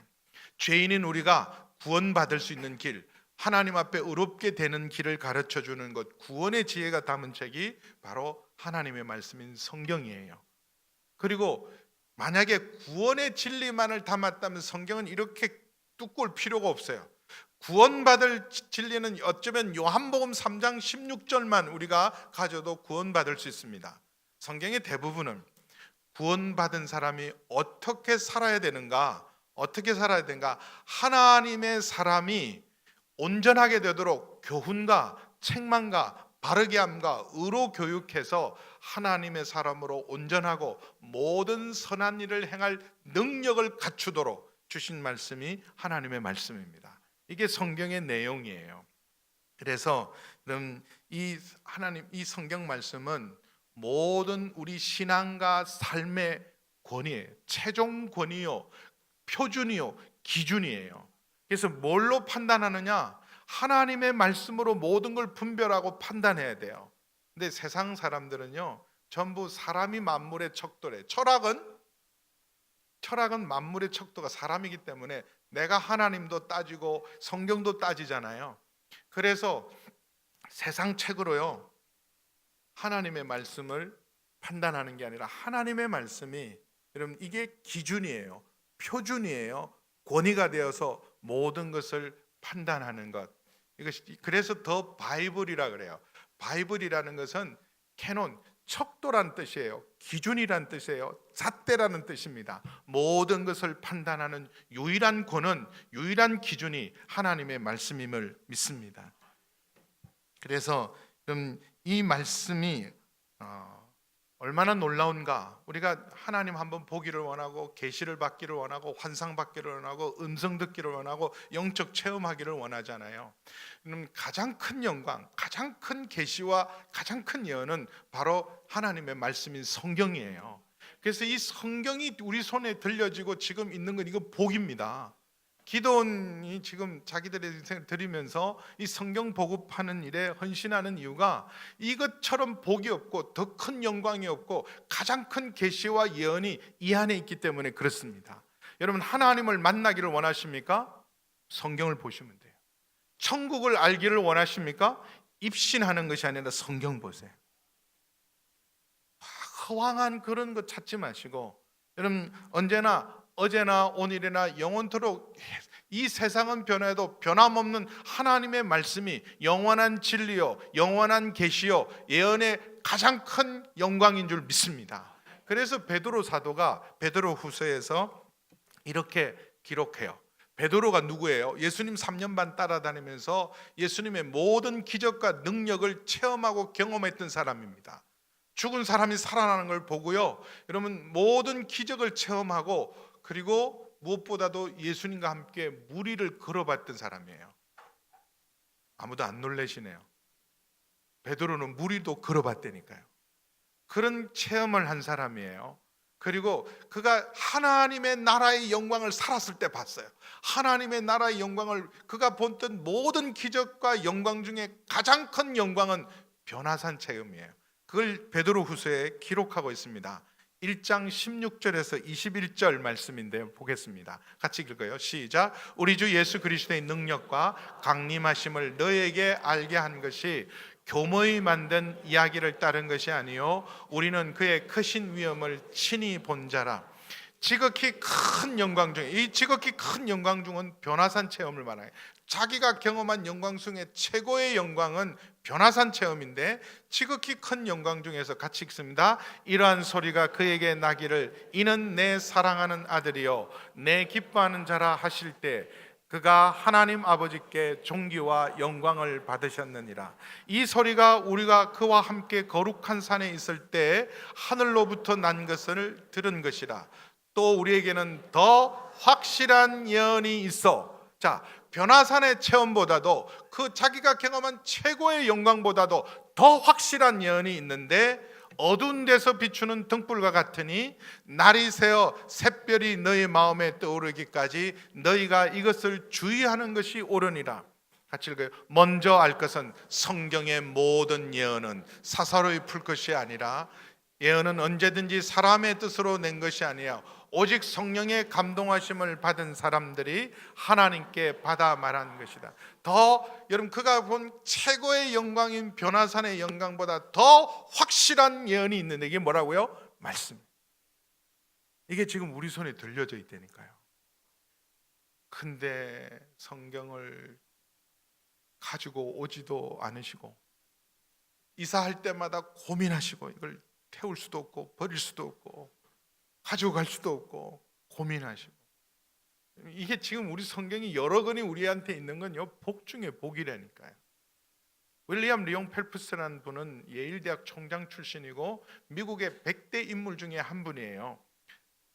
죄인인 우리가 구원받을 수 있는 길, 하나님 앞에 의롭게 되는 길을 가르쳐 주는 것, 구원의 지혜가 담은 책이 바로 하나님의 말씀인 성경이에요. 그리고 만약에 구원의 진리만을 담았다면 성경은 이렇게 두꺼울 필요가 없어요. 구원받을 진리는 어쩌면 요한복음 3장 16절만 우리가 가져도 구원받을 수 있습니다. 성경의 대부분은 구원받은 사람이 어떻게 살아야 되는가, 하나님의 사람이 온전하게 되도록 교훈과 책망과 바르게 함과 의로 교육해서 하나님의 사람으로 온전하고 모든 선한 일을 행할 능력을 갖추도록 주신 말씀이 하나님의 말씀입니다. 이게 성경의 내용이에요. 그래서 이 성경 말씀은 모든 우리 신앙과 삶의 권위예요. 최종 권위요, 표준이요, 기준이에요. 그래서 뭘로 판단하느냐? 하나님의 말씀으로 모든 걸 분별하고 판단해야 돼요. 근데 세상 사람들은요, 전부 사람이 만물의 척도래. 철학은 만물의 척도가 사람이기 때문에 내가 하나님도 따지고 성경도 따지잖아요. 그래서 세상 책으로요, 하나님의 말씀을 판단하는 게 아니라 하나님의 말씀이, 여러분, 이게 기준이에요, 표준이에요, 권위가 되어서 모든 것을 판단하는 것. 이것이 그래서 더 바이블이라 그래요. 바이블이라는 것은 캐논, 척도란 뜻이에요. 기준이란 뜻이에요. 잣대라는 뜻입니다. 모든 것을 판단하는 유일한 권은, 유일한 기준이 하나님의 말씀임을 믿습니다. 그래서 이 말씀이 얼마나 놀라운가. 우리가 하나님 한번 보기를 원하고, 계시를 받기를 원하고, 환상 받기를 원하고, 음성 듣기를 원하고, 영적 체험하기를 원하잖아요. 가장 큰 영광, 가장 큰 계시와 가장 큰 예언은 바로 하나님의 말씀인 성경이에요. 그래서 이 성경이 우리 손에 들려지고 지금 있는 건 이거 복입니다. 기도원이 지금 자기들의 인생을 드리면서 이 성경 보급하는 일에 헌신하는 이유가 이것처럼 복이 없고 더 큰 영광이 없고 가장 큰 계시와 예언이 이 안에 있기 때문에 그렇습니다. 여러분, 하나님을 만나기를 원하십니까? 성경을 보시면 돼요. 천국을 알기를 원하십니까? 입신하는 것이 아니라 성경 보세요. 허황한 그런 것 찾지 마시고, 여러분, 언제나 어제나 오늘이나 영원토록 이 세상은 변해도 변함없는 하나님의 말씀이 영원한 진리요, 영원한 계시요, 예언의 가장 큰 영광인 줄 믿습니다. 그래서 베드로 사도가 베드로 후서에서 이렇게 기록해요. 베드로가 누구예요? 예수님 3년 반 따라다니면서 예수님의 모든 기적과 능력을 체험하고 경험했던 사람입니다. 죽은 사람이 살아나는 걸 보고요, 여러분, 모든 기적을 체험하고, 그리고 무엇보다도 예수님과 함께 무리를 걸어봤던 사람이에요. 아무도 안 놀라시네요. 베드로는 무리도 걸어봤다니까요. 그런 체험을 한 사람이에요. 그리고 그가 하나님의 나라의 영광을 살았을 때 봤어요. 하나님의 나라의 영광을, 그가 본던 모든 기적과 영광 중에 가장 큰 영광은 변화산 체험이에요. 그걸 베드로 후서에 기록하고 있습니다. 1장 16절에서 21절 말씀인데요, 보겠습니다. 같이 읽을까요? 시작. 우리 주 예수 그리스도의 능력과 강림하심을 너에게 알게 한 것이 교모의 만든 이야기를 따른 것이 아니요 우리는 그의 크신 위엄을 친히 본 자라. 지극히 큰 영광 중에, 이 지극히 큰 영광 중은 변화산 체험을 말해요. 자기가 경험한 영광 중에 최고의 영광은 변화산 체험인데, 지극히 큰 영광 중에서 같이 읽습니다. 이러한 소리가 그에게 나기를 이는 내 사랑하는 아들이요 내 기뻐하는 자라 하실 때 그가 하나님 아버지께 존귀와 영광을 받으셨느니라. 이 소리가 우리가 그와 함께 거룩한 산에 있을 때 하늘로부터 난 것을 들은 것이라. 또 우리에게는 더 확실한 예언이 있어. 자, 변화산의 체험보다도 그 자기가 경험한 최고의 영광보다도 더 확실한 예언이 있는데, 어두운 데서 비추는 등불과 같으니 날이 새어 샛별이 너희 마음에 떠오르기까지 너희가 이것을 주의하는 것이 옳으니라. 같이 읽어요. 먼저 알 것은 성경의 모든 예언은 사사로이 풀 것이 아니라, 예언은 언제든지 사람의 뜻으로 낸 것이 아니야 오직 성령의 감동하심을 받은 사람들이 하나님께 받아 말한 것이다. 더 여러분, 그가 본 최고의 영광인 변화산의 영광보다 더 확실한 예언이 있는데, 이게 뭐라고요? 말씀. 이게 지금 우리 손에 들려져 있다니까요. 근데 성경을 가지고 오지도 않으시고, 이사할 때마다 고민하시고, 이걸 태울 수도 없고 버릴 수도 없고 가지고 갈 수도 없고 고민하시고, 이게 지금 우리 성경이 여러 권이 우리한테 있는 건요, 복 중에 복이라니까요. 윌리엄 리용 펠프스라는 분은 예일대학 총장 출신이고 미국의 100대 인물 중에 한 분이에요.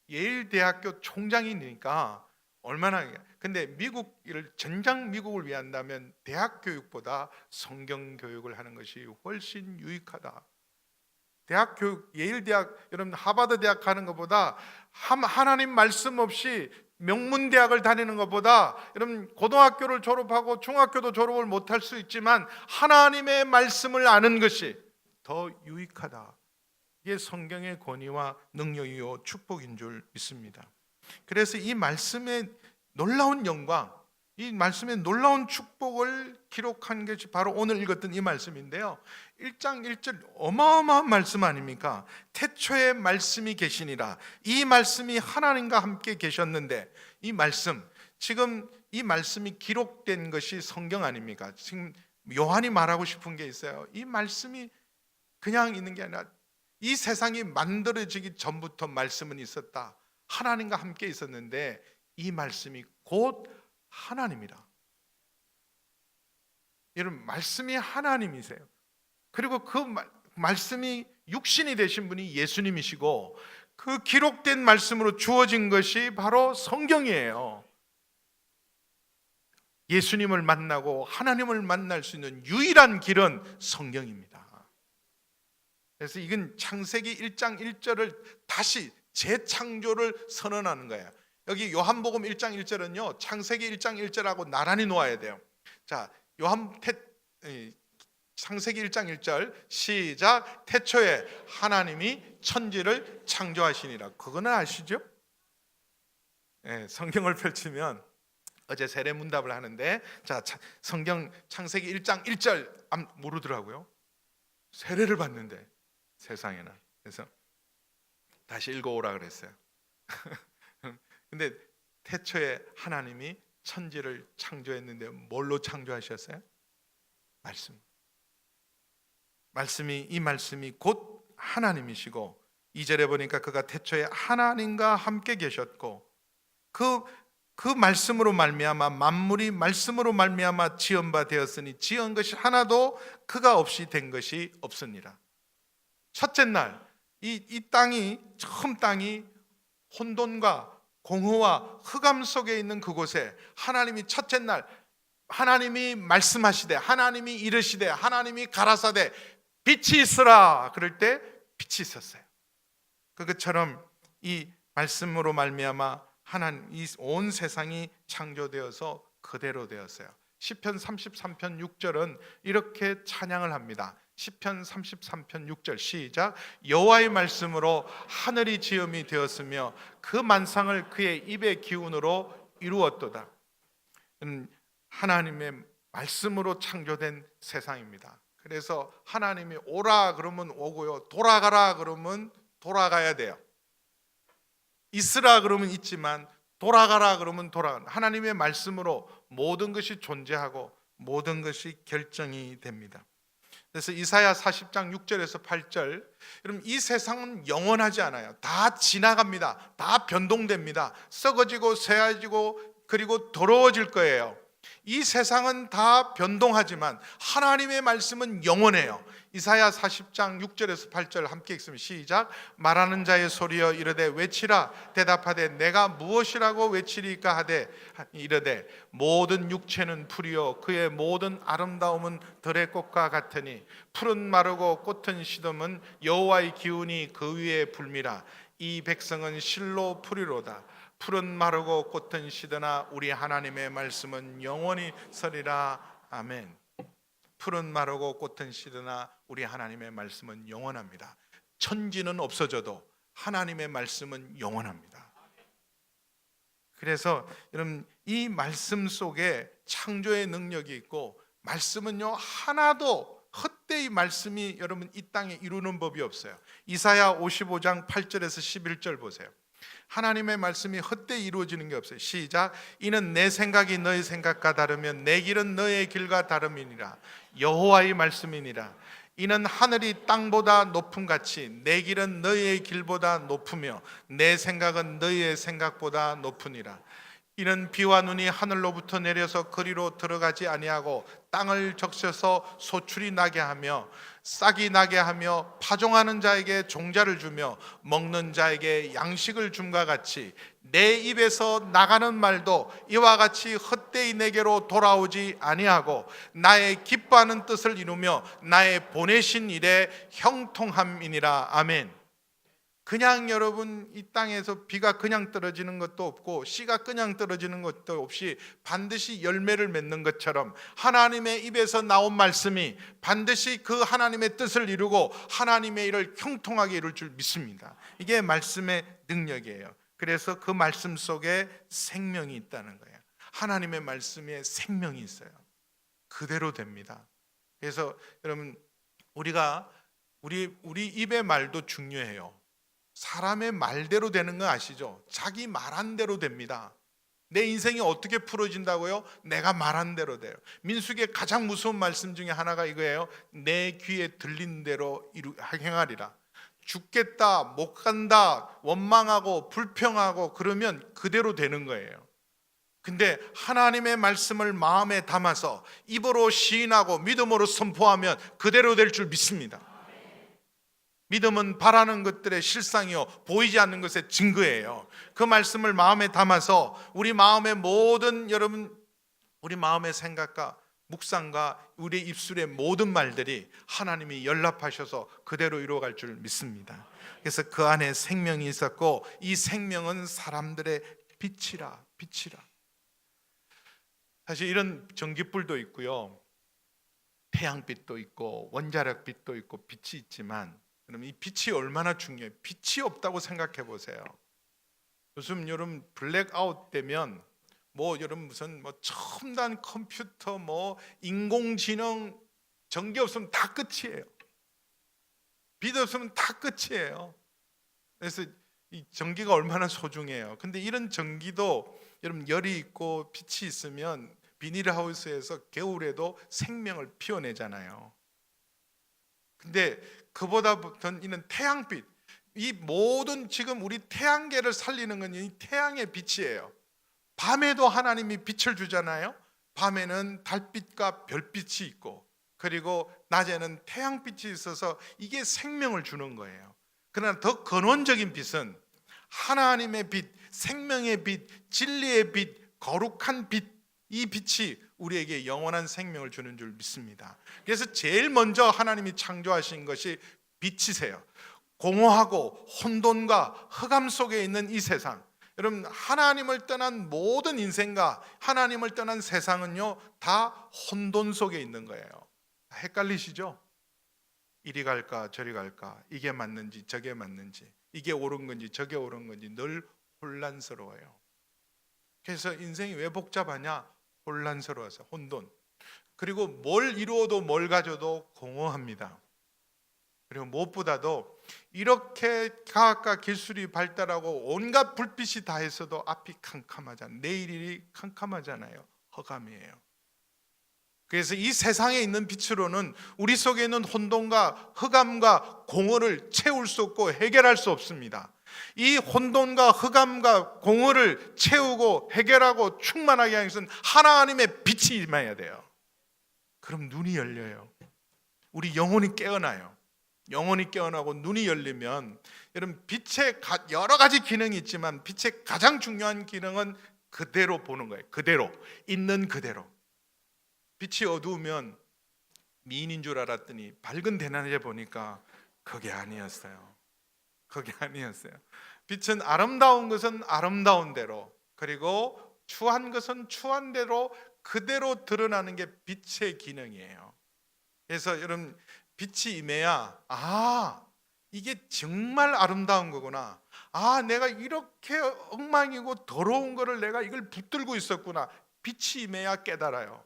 예일대학교 총장이니까 얼마나, 근데 미국을 전장 미국을 위한다면 대학 교육보다 성경 교육을 하는 것이 훨씬 유익하다. 대학 교육, 예일대학, 여러분 하버드 대학 가는 것보다 하나님 말씀 없이 명문대학을 다니는 것보다, 여러분 고등학교를 졸업하고 중학교도 졸업을 못할 수 있지만 하나님의 말씀을 아는 것이 더 유익하다. 이게 성경의 권위와 능력이요 축복인 줄 믿습니다. 그래서 이 말씀의 놀라운 영광, 이 말씀의 놀라운 축복을 기록한 것이 바로 오늘 읽었던 이 말씀인데요, 1장 1절 어마어마한 말씀 아닙니까? 태초에 말씀이 계시니라. 이 말씀이 하나님과 함께 계셨는데, 이 말씀, 지금 이 말씀이 기록된 것이 성경 아닙니까? 지금 요한이 말하고 싶은 게 있어요. 이 말씀이 그냥 있는 게 아니라 이 세상이 만들어지기 전부터 말씀은 있었다. 하나님과 함께 있었는데 이 말씀이 곧 하나님이라. 여러분, 말씀이 하나님이세요. 그리고 그 말씀이 육신이 되신 분이 예수님이시고, 그 기록된 말씀으로 주어진 것이 바로 성경이에요. 예수님을 만나고 하나님을 만날 수 있는 유일한 길은 성경입니다. 그래서 이건 창세기 1장 1절을 다시 재창조를 선언하는 거예요. 여기 요한복음 1장 1절은요 창세기 1장 1절하고 나란히 놓아야 돼요. 자, 창세기 1장 1절 시작. 태초에 하나님이 천지를 창조하시니라. 그거는 아시죠? 네, 성경을 펼치면 어제 세례문답을 하는데, 자, 성경 창세기 1장 1절 모르더라고요. 세례를 받는데 세상에나. 그래서 다시 읽어오라 그랬어요. 근데 태초에 하나님이 천지를 창조했는데 뭘로 창조하셨어요? 말씀. 이 말씀이 곧 하나님이시고, 2절에 보니까 그가 태초에 하나님과 함께 계셨고, 그 말씀으로 말미암아 만물이 말씀으로 말미암아 지은 바 되었으니 지은 것이 하나도 그가 없이 된 것이 없으니라. 첫째 날 이 땅이, 처음 땅이 혼돈과 공허와 흑암 속에 있는 그곳에 하나님이 첫째 날 하나님이 말씀하시되, 하나님이 이르시되, 하나님이 가라사대 빛이 있으라 그럴 때 빛이 있었어요. 그것처럼 이 말씀으로 말미암아 하나님, 이 온 세상이 창조되어서 그대로 되었어요. 시편 33편 6절은 이렇게 찬양을 합니다. 시편 33편 6절 시작. 여호와의 말씀으로 하늘이 지음이 되었으며 그 만상을 그의 입의 기운으로 이루었도다. 하나님의 말씀으로 창조된 세상입니다. 그래서 하나님이 오라 그러면 오고요, 돌아가라 그러면 돌아가야 돼요. 있으라 그러면 있지만 돌아가라 그러면 돌아가는, 하나님의 말씀으로 모든 것이 존재하고 모든 것이 결정이 됩니다. 그래서 이사야 40장 6절에서 8절, 여러분 이 세상은 영원하지 않아요. 다 지나갑니다. 다 변동됩니다. 썩어지고 새어지고 그리고 더러워질 거예요. 이 세상은 다 변동하지만 하나님의 말씀은 영원해요. 이사야 40장 6절에서 8절 함께 읽으면 시작. 말하는 자의 소리여 이르되 외치라. 대답하되 내가 무엇이라고 외치리까 하되 이르되 모든 육체는 풀이요 그의 모든 아름다움은 들의 꽃과 같으니 풀은 마르고 꽃은 시듬은 여호와의 기운이 그 위에 불미라. 이 백성은 실로 풀이로다. 풀은 마르고 꽃은 시드나 우리 하나님의 말씀은 영원히 서리라. 아멘. 풀은 마르고 꽃은 시드나 우리 하나님의 말씀은 영원합니다. 천지는 없어져도 하나님의 말씀은 영원합니다. 그래서 여러분 이 말씀 속에 창조의 능력이 있고 말씀은요 하나도 헛되이 말씀이 여러분 이 땅에 이루는 법이 없어요. 이사야 55장 8절에서 11절 보세요. 하나님의 말씀이 헛되이 이루어지는 게 없어요. 시작. 이는 내 생각이 너의 생각과 다르면 내 길은 너의 길과 다름이니라. 여호와의 말씀이니라. 이는 하늘이 땅보다 높음 같이 내 길은 너의 길보다 높으며 내 생각은 너의 생각보다 높으니라. 이는 비와 눈이 하늘로부터 내려서 거리로 들어가지 아니하고 땅을 적셔서 소출이 나게 하며 싹이 나게 하며 파종하는 자에게 종자를 주며 먹는 자에게 양식을 줌과 같이 내 입에서 나가는 말도 이와 같이 헛되이 내게로 돌아오지 아니하고 나의 기뻐하는 뜻을 이루며 나의 보내신 일에 형통함이니라. 아멘. 그냥 여러분 이 땅에서 비가 그냥 떨어지는 것도 없고 씨가 그냥 떨어지는 것도 없이 반드시 열매를 맺는 것처럼 하나님의 입에서 나온 말씀이 반드시 그 하나님의 뜻을 이루고 하나님의 일을 형통하게 이룰 줄 믿습니다. 이게 말씀의 능력이에요. 그래서 그 말씀 속에 생명이 있다는 거예요. 하나님의 말씀에 생명이 있어요. 그대로 됩니다. 그래서 여러분 우리가 우리 입의 말도 중요해요. 사람의 말대로 되는 거 아시죠? 자기 말한 대로 됩니다. 내 인생이 어떻게 풀어진다고요? 내가 말한 대로 돼요. 민수기의 가장 무서운 말씀 중에 하나가 이거예요. 내 귀에 들린 대로 행하리라. 죽겠다, 못 간다, 원망하고 불평하고 그러면 그대로 되는 거예요. 근데 하나님의 말씀을 마음에 담아서 입으로 시인하고 믿음으로 선포하면 그대로 될 줄 믿습니다. 믿음은 바라는 것들의 실상이요 보이지 않는 것의 증거예요. 그 말씀을 마음에 담아서 우리 마음의 모든 여러분 우리 마음의 생각과 묵상과 우리 입술의 모든 말들이 하나님이 연락하셔서 그대로 이루어갈 줄 믿습니다. 그래서 그 안에 생명이 있었고 이 생명은 사람들의 빛이라. 사실 이런 전기불도 있고요, 태양빛도 있고 원자력빛도 있고 빛이 있지만 그럼 이 빛이 얼마나 중요해요. 빛이 없다고 생각해 보세요. 요즘 여러분 블랙아웃 되면 여러분 무슨 첨단 컴퓨터 인공지능 전기 없으면 다 끝이에요. 빛 없으면 다 끝이에요. 그래서 이 전기가 얼마나 소중해요. 근데 이런 전기도 여러분 열이 있고 빛이 있으면 비닐하우스에서 겨울에도 생명을 피워내잖아요. 근데 그보다 더 이는 태양빛, 이 모든 지금 우리 태양계를 살리는 건 이 태양의 빛이에요. 밤에도 하나님이 빛을 주잖아요. 밤에는 달빛과 별빛이 있고 그리고 낮에는 태양빛이 있어서 이게 생명을 주는 거예요. 그러나 더 근원적인 빛은 하나님의 빛, 생명의 빛, 진리의 빛, 거룩한 빛, 이 빛이 우리에게 영원한 생명을 주는 줄 믿습니다. 그래서 제일 먼저 하나님이 창조하신 것이 빛이세요. 공허하고 혼돈과 흑암 속에 있는 이 세상, 여러분 하나님을 떠난 모든 인생과 하나님을 떠난 세상은요 다 혼돈 속에 있는 거예요. 헷갈리시죠? 이리 갈까 저리 갈까, 이게 맞는지 저게 맞는지, 이게 옳은 건지 저게 옳은 건지 늘 혼란스러워요. 그래서 인생이 왜 복잡하냐? 혼란스러워서 혼돈. 그리고 뭘 이루어도 뭘 가져도 공허합니다. 그리고 무엇보다도 이렇게 과학과 기술이 발달하고 온갖 불빛이 다 있어도 앞이 캄캄하잖아요. 내일이 캄캄하잖아요. 허감이에요. 그래서 이 세상에 있는 빛으로는 우리 속에 있는 혼돈과 흑암과 공허를 채울 수 없고 해결할 수 없습니다. 이 혼돈과 흑암과 공허를 채우고 해결하고 충만하게 하는 것은 하나님의 빛이 임해야 돼요. 그럼 눈이 열려요. 우리 영혼이 깨어나요. 영혼이 깨어나고 눈이 열리면, 여러분, 빛의 여러 가지 기능이 있지만 빛의 가장 중요한 기능은 그대로 보는 거예요. 그대로, 있는 그대로. 빛이 어두우면 미인인 줄 알았더니 밝은 대낮에 보니까 그게 아니었어요. 그게 아니었어요. 빛은 아름다운 것은 아름다운 대로, 그리고 추한 것은 추한 대로 그대로 드러나는 게 빛의 기능이에요. 그래서 여러분, 빛이 임해야 이게 정말 아름다운 거구나. 내가 이렇게 엉망이고 더러운 거를 내가 이걸 붙들고 있었구나. 빛이 임해야 깨달아요.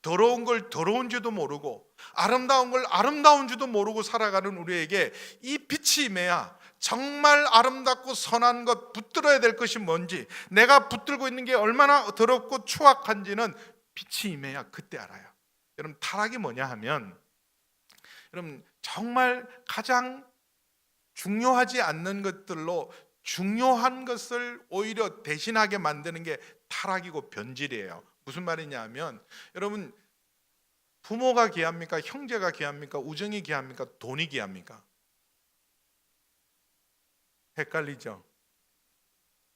더러운 걸 더러운 줄도 모르고 아름다운 걸 아름다운 줄도 모르고 살아가는 우리에게 이 빛이 임해야 정말 아름답고 선한 것, 붙들어야 될 것이 뭔지, 내가 붙들고 있는 게 얼마나 더럽고 추악한지는 빛이 임해야 그때 알아요. 여러분, 타락이 뭐냐 하면, 여러분, 정말 가장 중요하지 않는 것들로 중요한 것을 오히려 대신하게 만드는 게 타락이고 변질이에요. 무슨 말이냐 하면, 여러분, 부모가 귀합니까? 형제가 귀합니까? 우정이 귀합니까? 돈이 귀합니까? 헷갈리죠?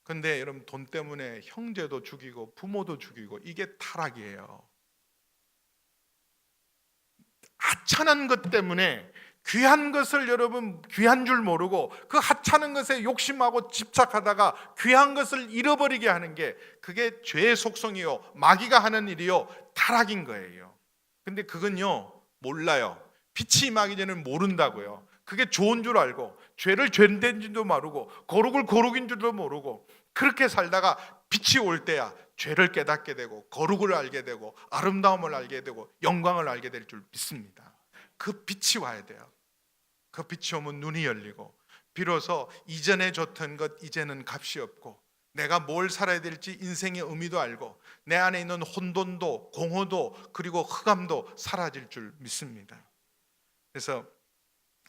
근데 여러분, 돈 때문에 형제도 죽이고 부모도 죽이고, 이게 타락이에요. 하찮은 것 때문에 귀한 것을 여러분 귀한 줄 모르고 그 하찮은 것에 욕심하고 집착하다가 귀한 것을 잃어버리게 하는 게, 그게 죄의 속성이요, 마귀가 하는 일이요, 타락인 거예요. 근데 그건요, 몰라요. 빛이 임하기 전에는 모른다고요. 그게 좋은 줄 알고, 죄를 죄된 줄도 모르고, 거룩을 거룩인 줄도 모르고, 그렇게 살다가 빛이 올 때야 죄를 깨닫게 되고, 거룩을 알게 되고, 아름다움을 알게 되고, 영광을 알게 될 줄 믿습니다. 그 빛이 와야 돼요. 그 빛이 오면 눈이 열리고, 비로소 이전에 줬던 것 이제는 값이 없고, 내가 뭘 살아야 될지 인생의 의미도 알고, 내 안에 있는 혼돈도 공허도 그리고 흑암도 사라질 줄 믿습니다. 그래서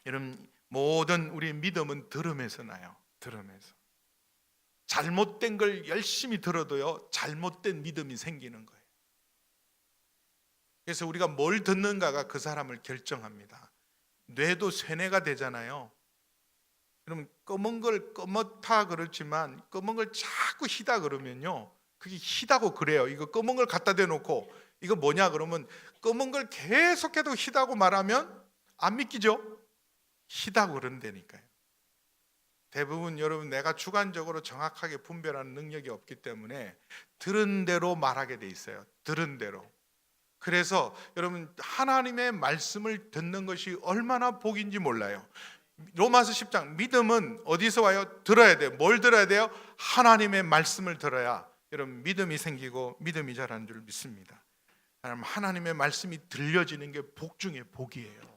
여러분, 모든 우리 믿음은 들음에서 나요. 들음에서. 잘못된 걸 열심히 들어도요, 잘못된 믿음이 생기는 거예요. 그래서 우리가 뭘 듣는가가 그 사람을 결정합니다. 뇌도 쇠뇌가 되잖아요. 여러분, 검은 걸 검었다 그렇지만 검은 걸 자꾸 희다 그러면요, 그게 희다고 그래요. 이거 검은 걸 갖다 대놓고 이거 뭐냐 그러면, 검은 걸 계속해도 희다고 말하면 안 믿기죠? 희다고 그런다니까요. 대부분 여러분, 내가 주관적으로 정확하게 분별하는 능력이 없기 때문에 들은 대로 말하게 돼 있어요. 들은 대로. 그래서 여러분, 하나님의 말씀을 듣는 것이 얼마나 복인지 몰라요. 로마서 10장, 믿음은 어디서 와요? 들어야 돼요. 뭘 들어야 돼요? 하나님의 말씀을 들어야 여러분 믿음이 생기고 믿음이 자라는 줄 믿습니다. 하나님의 말씀이 들려지는 게 복 중에 복이에요.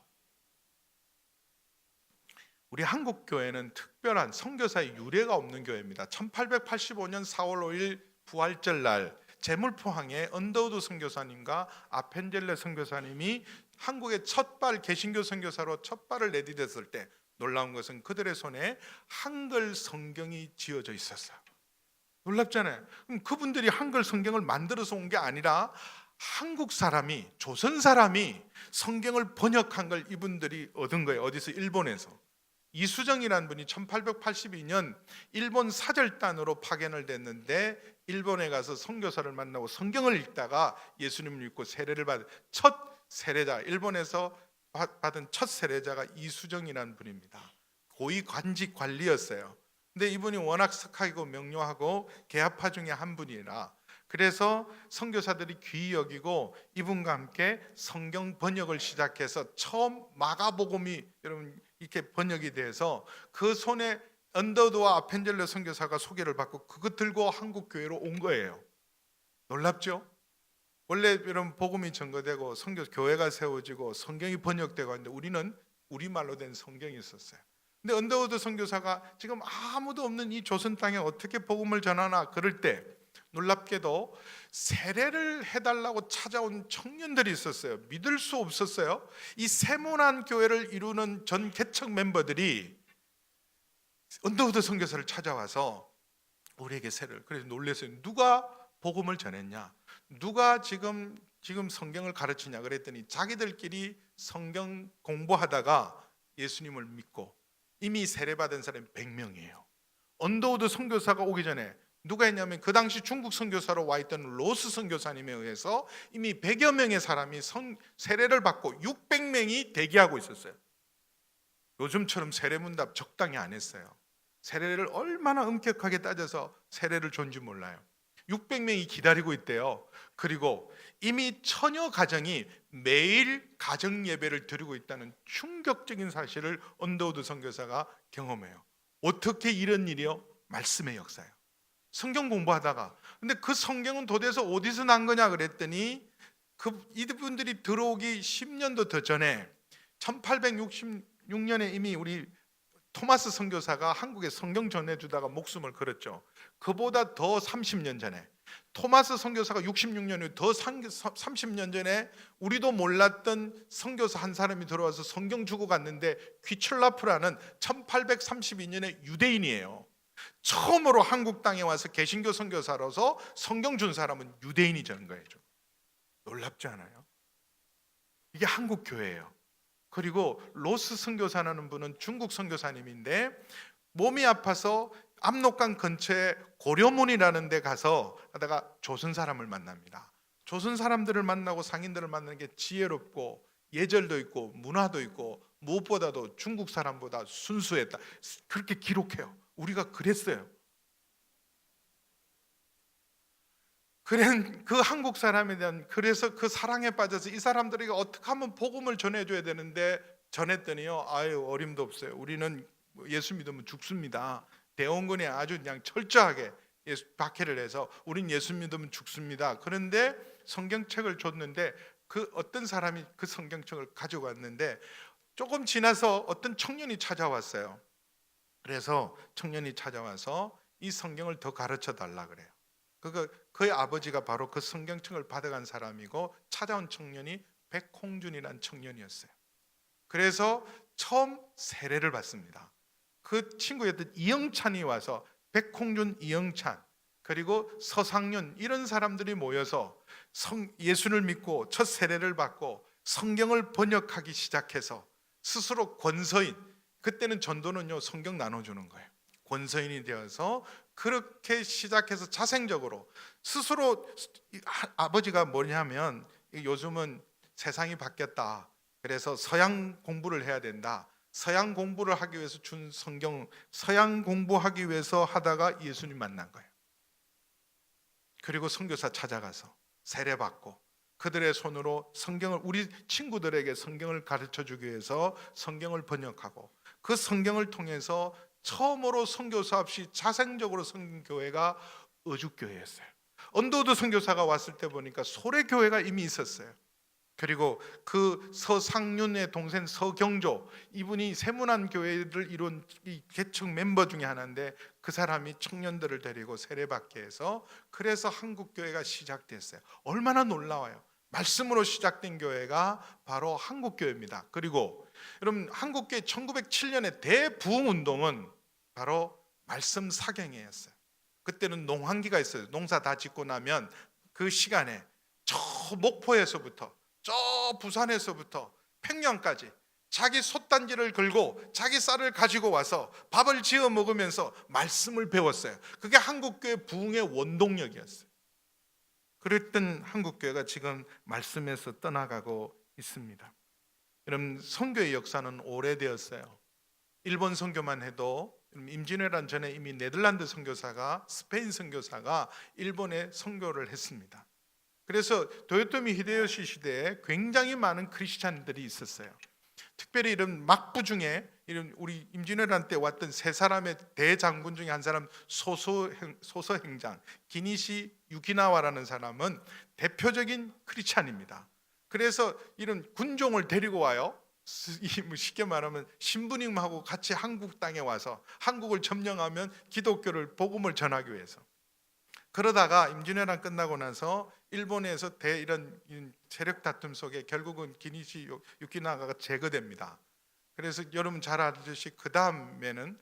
우리 한국 교회는 특별한 선교사의 유례가 없는 교회입니다. 1885년 4월 5일 부활절 날 제물포항에 언더우드 선교사님과 아펜젤레 선교사님이 한국의 첫발 개신교 선교사로 첫 발을 내디뎠을 때, 놀라운 것은 그들의 손에 한글 성경이 지어져 있었어요. 놀랍잖아요. 그럼 그분들이 한글 성경을 만들어서 온 게 아니라 한국 사람이, 조선 사람이 성경을 번역한 걸 이분들이 얻은 거예요. 어디서? 일본에서. 이수정이라는 분이 1882년 일본 사절단으로 파견을 됐는데, 일본에 가서 선교사를 만나고 성경을 읽다가 예수님을 믿고 세례를 받은 첫 세례자, 일본에서 받은 첫 세례자가 이수정이라는 분입니다. 고위 관직 관리였어요. 근데 이분이 워낙 착하고 명료하고 계합파 중에 한 분이라, 그래서 선교사들이 귀히 여기고 이분과 함께 성경 번역을 시작해서 처음 마가복음이 여러분 이렇게 번역이 돼서 그 손에 언더우드와 아펜젤레 선교사가 소개를 받고 그것 들고 한국 교회로 온 거예요. 놀랍죠? 원래 여러분 복음이 전거되고 선교 교회가 세워지고 성경이 번역되고 하는데, 우리는 우리말로 된 성경이 있었어요. 근데 언더우드 선교사가 지금 아무도 없는 이 조선 땅에 어떻게 복음을 전하나 그럴 때, 놀랍게도 세례를 해달라고 찾아온 청년들이 있었어요. 믿을 수 없었어요. 이 세모난 교회를 이루는 전 개척 멤버들이 언더우드 선교사를 찾아와서 우리에게 세례를, 그래서 놀랐어요. 누가 복음을 전했냐, 누가 지금 성경을 가르치냐 그랬더니 자기들끼리 성경 공부하다가 예수님을 믿고 이미 세례받은 사람이 100명이에요. 언더우드 선교사가 오기 전에 누가 했냐면 그 당시 중국 선교사로 와 있던 로스 선교사님에 의해서 이미 100여 명의 사람이 세례를 받고 600명이 대기하고 있었어요. 요즘처럼 세례문답 적당히 안 했어요. 세례를 얼마나 엄격하게 따져서 세례를 줬는지 몰라요. 600명이 기다리고 있대요. 그리고 이미 처녀 가정이 매일 가정 예배를 드리고 있다는 충격적인 사실을 언더우드 선교사가 경험해요. 어떻게 이런 일이요? 말씀의 역사예요. 성경 공부하다가, 근데 그 성경은 도대체 어디서 난 거냐 그랬더니 이분들이 들어오기 10년도 더 전에 1866년에 이미 우리 토마스 선교사가 한국에 성경 전해주다가 목숨을 걸었죠. 그보다 더 30년 전에 토마스 선교사가 66년 후 더 30년 전에 우리도 몰랐던 선교사 한 사람이 들어와서 성경 주고 갔는데, 귀철라프라는 1832년에 유대인이에요. 처음으로 한국 땅에 와서 개신교 선교사로서 성경 준 사람은 유대인이 되는 거예요. 놀랍지 않아요? 이게 한국 교회예요. 그리고 로스 선교사라는 분은 중국 선교사님인데 몸이 아파서 압록강 근처에 고려문이라는 데 가서 하다가 조선 사람을 만납니다. 조선 사람들을 만나고 상인들을 만나는 게 지혜롭고 예절도 있고 문화도 있고 무엇보다도 중국 사람보다 순수했다, 그렇게 기록해요. 우리가 그랬어요. 그 한국 사람에 대한, 그래서 그 사랑에 빠져서 이 사람들에게 어떻게 하면 복음을 전해줘야 되는데 전했더니요, 아유 어림도 없어요. 우리는 예수 믿으면 죽습니다. 대원군이 아주 그냥 철저하게 박해를 해서 우린 예수 믿으면 죽습니다. 그런데 성경책을 줬는데 그 어떤 사람이 그 성경책을 가지고 왔는데 조금 지나서 어떤 청년이 찾아왔어요. 그래서 청년이 찾아와서 이 성경을 더 가르쳐 달라 그래요. 그의 아버지가 바로 그 성경책을 받아간 사람이고, 찾아온 청년이 백홍준이라는 청년이었어요. 그래서 처음 세례를 받습니다. 그 친구였던 이영찬이 와서, 백홍준, 이영찬, 그리고 서상윤, 이런 사람들이 모여서 예수를 믿고 첫 세례를 받고 성경을 번역하기 시작해서 스스로 권서인, 그때는 전도는요 성경 나눠주는 거예요. 권서인이 되어서 그렇게 시작해서 자생적으로 스스로, 아버지가 뭐냐면 요즘은 세상이 바뀌었다, 그래서 서양 공부를 해야 된다, 서양 공부를 하기 위해서 준 성경, 서양 공부하기 위해서 하다가 예수님 만난 거예요. 그리고 선교사 찾아가서 세례받고 그들의 손으로 성경을, 우리 친구들에게 성경을 가르쳐 주기 위해서 성경을 번역하고, 그 성경을 통해서 처음으로 선교사 없이 자생적으로 생긴 교회가 어죽교회였어요. 언더우드 선교사가 왔을 때 보니까 소래교회가 이미 있었어요. 그리고 그 서상윤의 동생 서경조, 이분이 세문안 교회를 이룬 이 계층 멤버 중에 하나인데 그 사람이 청년들을 데리고 세례받게 해서, 그래서 한국 교회가 시작됐어요. 얼마나 놀라워요. 말씀으로 시작된 교회가 바로 한국 교회입니다. 그리고 여러분, 한국 교회 1907년에 대부흥 운동은 바로 말씀 사경회였어요. 그때는 농한기가 있어요. 농사 다 짓고 나면 그 시간에 저 목포에서부터 저 부산에서부터 평양까지 자기 솥단지를 걸고 자기 쌀을 가지고 와서 밥을 지어 먹으면서 말씀을 배웠어요. 그게 한국교회 부흥의 원동력이었어요. 그랬던 한국교회가 지금 말씀에서 떠나가고 있습니다. 여러분, 선교의 역사는 오래되었어요. 일본 선교만 해도 임진왜란 전에 이미 네덜란드 선교사가, 스페인 선교사가 일본에 선교를 했습니다. 그래서 도요토미 히데요시 시대에 굉장히 많은 크리스찬들이 있었어요. 특별히 이런 막부 중에 이런 우리 임진왜란 때 왔던 세 사람의 대장군 중에 한 사람, 소서행장 기니시 유키나와라는 사람은 대표적인 크리스찬입니다. 그래서 이런 군종을 데리고 와요. 쉽게 말하면 신부님하고 같이 한국 땅에 와서 한국을 점령하면 기독교를, 복음을 전하기 위해서. 그러다가 임진왜란 끝나고 나서 일본에서 이런 세력 다툼 속에 결국은 기니시 유키나가가 제거됩니다. 그래서 여러분 잘 아듯이 그 다음에는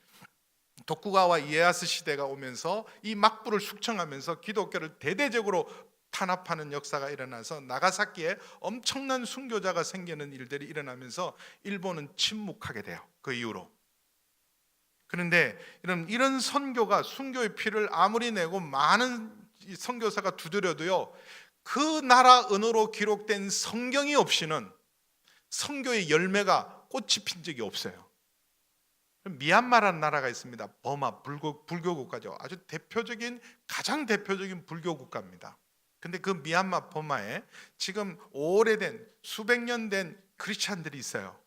도쿠가와 이에야스 시대가 오면서 이 막부를 숙청하면서 기독교를 대대적으로 탄압하는 역사가 일어나서 나가사키에 엄청난 순교자가 생기는 일들이 일어나면서 일본은 침묵하게 돼요. 그 이후로. 그런데 이런 선교가 순교의 피를 아무리 내고 많은 선교사가 두드려도요, 그 나라 언어로 기록된 성경이 없이는 선교의 열매가 꽃이 핀 적이 없어요. 미얀마라는 나라가 있습니다. 버마 불교 국가죠. 아주 가장 대표적인 불교 국가입니다. 근데 그 미얀마 버마에 지금 오래된 수백 년 된 크리스찬들이 있어요.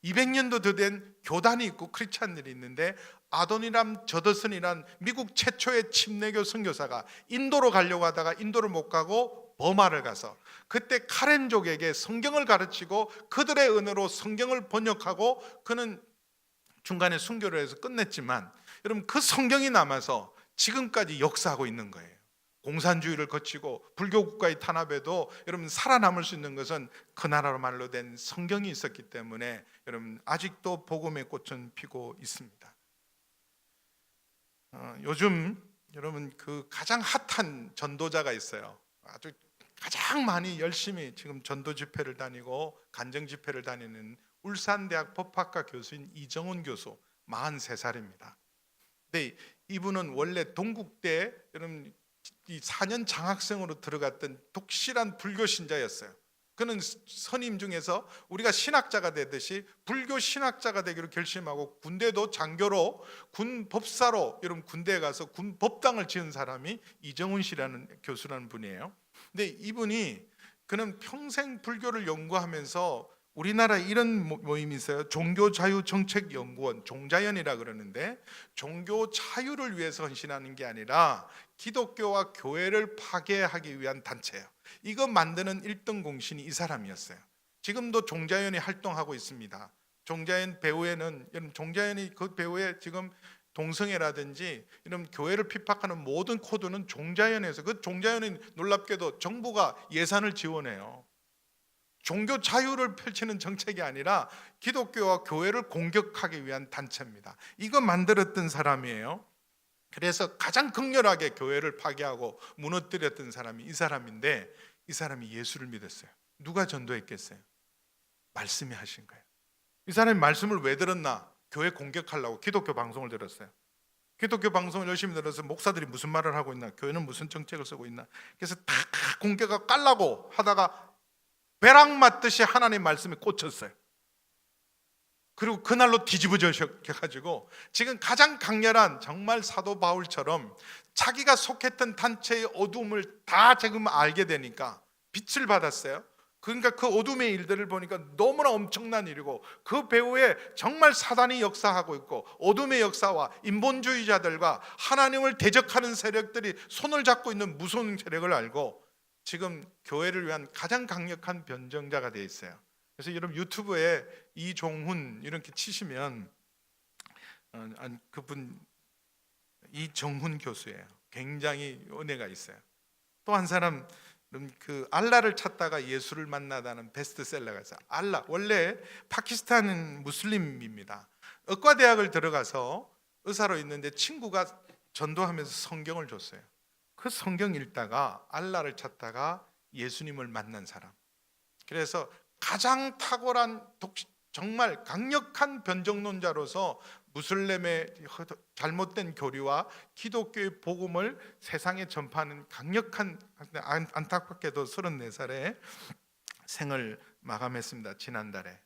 200년도 더 된 교단이 있고 크리스찬들이 있는데, 아도니람 저더슨이란 미국 최초의 침례교 선교사가 인도로 가려고 하다가 인도를 못 가고 버마를 가서 그때 카렌족에게 성경을 가르치고 그들의 언어로 성경을 번역하고, 그는 중간에 순교를 해서 끝냈지만 여러분, 그 성경이 남아서 지금까지 역사하고 있는 거예요. 공산주의를 거치고 불교 국가의 탄압에도 여러분 살아남을 수 있는 것은 그 나라 말로 된 성경이 있었기 때문에 여러분 아직도 복음의 꽃은 피고 있습니다. 요즘 여러분 그 가장 핫한 전도자가 있어요. 아주 가장 많이 열심히 지금 전도 집회를 다니고 간증 집회를 다니는 울산대학 법학과 교수인 이정훈 교수, 43살입니다. 근데 이분은 원래 동국대 여러분 이 4년 장학생으로 들어갔던 독실한 불교 신자였어요. 그는 선임 중에서 우리가 신학자가 되듯이 불교 신학자가 되기로 결심하고, 군대도 장교로 군 법사로 여러분 군대에 가서 군 법당을 지은 사람이 이정훈 씨라는 교수라는 분이에요. 근데 그는 평생 불교를 연구하면서 우리나라에 이런 모임이 있어요. 종교자유정책연구원, 종자연이라 그러는데, 종교 자유를 위해서 헌신하는 게 아니라 기독교와 교회를 파괴하기 위한 단체예요. 이거 만드는 1등 공신이 이 사람이었어요. 지금도 종자연이 활동하고 있습니다. 종자연 배후에는, 종자연이 그 배후에 지금 동성애라든지 이런 교회를 핍박하는 모든 코드는 종자연에서, 그 종자연이 놀랍게도 정부가 예산을 지원해요. 종교 자유를 펼치는 정책이 아니라 기독교와 교회를 공격하기 위한 단체입니다. 이거 만들었던 사람이에요. 그래서 가장 극렬하게 교회를 파괴하고 무너뜨렸던 사람이 이 사람인데, 이 사람이 예수를 믿었어요. 누가 전도했겠어요? 말씀이 하신 거예요. 이 사람이 말씀을 왜 들었나? 교회 공격하려고 기독교 방송을 들었어요. 기독교 방송을 열심히 들어서 목사들이 무슨 말을 하고 있나, 교회는 무슨 정책을 쓰고 있나, 그래서 다 공격을 깔라고 하다가 벼락 맞듯이 하나님 말씀에 꽂혔어요. 그리고 그날로 뒤집어져가지고 지금 가장 강렬한, 정말 사도 바울처럼 자기가 속했던 단체의 어둠을 다 지금 알게 되니까 빛을 받았어요. 그러니까 그 어둠의 일들을 보니까 너무나 엄청난 일이고, 그 배후에 정말 사단이 역사하고 있고, 어둠의 역사와 인본주의자들과 하나님을 대적하는 세력들이 손을 잡고 있는 무서운 세력을 알고 지금 교회를 위한 가장 강력한 변정자가 되어 있어요. 그래서 여러분 유튜브에 이종훈 이렇게 치시면 그분 이정훈 교수예요. 굉장히 은혜가 있어요. 또 한 사람, 그 알라를 찾다가 예수를 만나다는 베스트셀러가 있어요. 알라, 원래 파키스탄 무슬림입니다. 의과대학을 들어가서 의사로 있는데 친구가 전도하면서 성경을 줬어요. 그 성경 읽다가 알라를 찾다가 예수님을 만난 사람. 그래서 가장 탁월한 정말 강력한 변정론자로서 무슬림의 잘못된 교리와 기독교의 복음을 세상에 전파하는 강력한, 안타깝게도 34살에 생을 마감했습니다. 지난달에.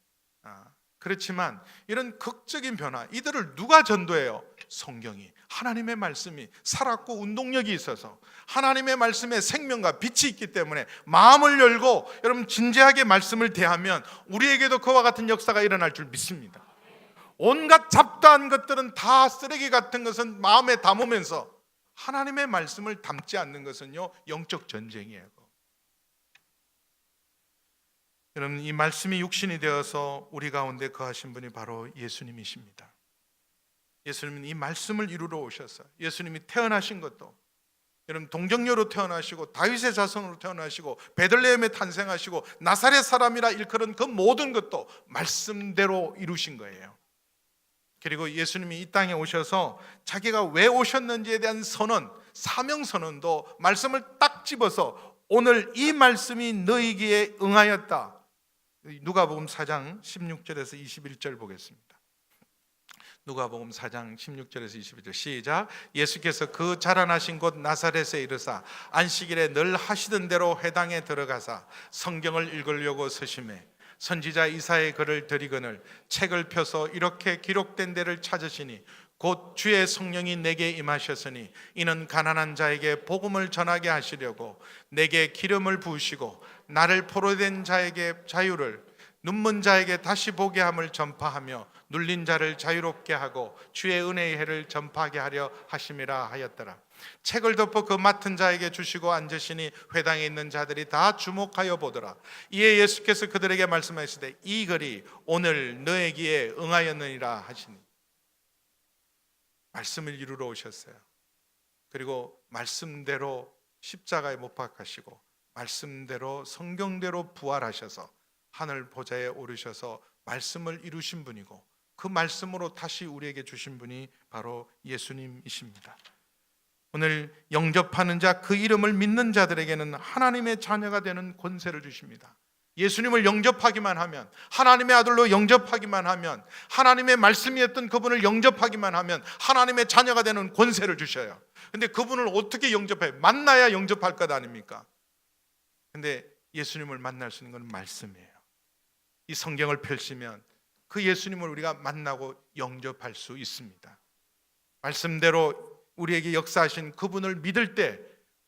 그렇지만 이런 극적인 변화, 이들을 누가 전도해요? 성경이, 하나님의 말씀이 살았고 운동력이 있어서 하나님의 말씀에 생명과 빛이 있기 때문에 마음을 열고 여러분 진지하게 말씀을 대하면 우리에게도 그와 같은 역사가 일어날 줄 믿습니다. 온갖 잡다한 것들은 다 쓰레기 같은 것은 마음에 담으면서 하나님의 말씀을 담지 않는 것은요, 영적 전쟁이에요. 여러분, 이 말씀이 육신이 되어서 우리 가운데 거하신 분이 바로 예수님이십니다. 예수님은 이 말씀을 이루러 오셔서, 예수님이 태어나신 것도 여러분 동정녀로 태어나시고 다윗의 자손으로 태어나시고 베들레헴에 탄생하시고 나사렛 사람이라 일컬은 그 모든 것도 말씀대로 이루신 거예요. 그리고 예수님이 이 땅에 오셔서 자기가 왜 오셨는지에 대한 선언, 사명 선언도 말씀을 딱 집어서 오늘 이 말씀이 너희에게 응하였다. 누가복음 4장 16절에서 21절 보겠습니다. 누가복음 4장 16절에서 21절 시작. 예수께서 그 자라나신 곳 나사렛에 이르사 안식일에 늘 하시던 대로 회당에 들어가사 성경을 읽으려고 서심해 선지자 이사야의 글을 들이거늘 책을 펴서 이렇게 기록된 데를 찾으시니 곧 주의 성령이 내게 임하셨으니 이는 가난한 자에게 복음을 전하게 하시려고 내게 기름을 부으시고 나를 포로된 자에게 자유를 눈먼 자에게 다시 보게 함을 전파하며 눌린 자를 자유롭게 하고 주의 은혜의 해를 전파하게 하려 하심이라 하였더라. 책을 덮어 그 맡은 자에게 주시고 앉으시니 회당에 있는 자들이 다 주목하여 보더라. 이에 예수께서 그들에게 말씀하시되 이 글이 오늘 너에게 응하였느니라 하시니 말씀을 이루러 오셨어요. 그리고 말씀대로 십자가에 못 박히시고 말씀대로 성경대로 부활하셔서 하늘 보좌에 오르셔서 말씀을 이루신 분이고 그 말씀으로 다시 우리에게 주신 분이 바로 예수님이십니다. 오늘 영접하는 자, 그 이름을 믿는 자들에게는 하나님의 자녀가 되는 권세를 주십니다. 예수님을 영접하기만 하면, 하나님의 아들로 영접하기만 하면, 하나님의 말씀이었던 그분을 영접하기만 하면 하나님의 자녀가 되는 권세를 주셔요. 근데 그분을 어떻게 영접해요? 만나야 영접할 것 아닙니까? 근데 예수님을 만날 수 있는 건 말씀이에요. 이 성경을 펼치면 그 예수님을 우리가 만나고 영접할 수 있습니다. 말씀대로 우리에게 역사하신 그분을 믿을 때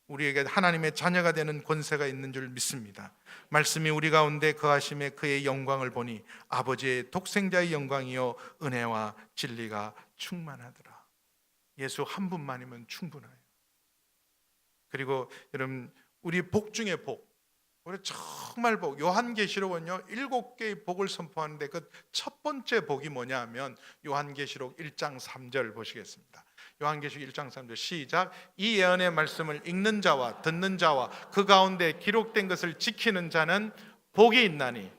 우리에게 하나님의 자녀가 되는 권세가 있는 줄 믿습니다. 말씀이 우리 가운데 거하심에 그의 영광을 보니 아버지의 독생자의 영광이요 은혜와 진리가 충만하더라. 예수 한 분만이면 충분해요. 그리고 여러분, 우리 복 중에 복, 우리 정말 복, 요한계시록은요 7개의 복을 선포하는데 그 첫 번째 복이 뭐냐 하면 요한계시록 1장 3절 보시겠습니다. 요한계시록 1장 3절 시작. 이 예언의 말씀을 읽는 자와 듣는 자와 그 가운데 기록된 것을 지키는 자는 복이 있나니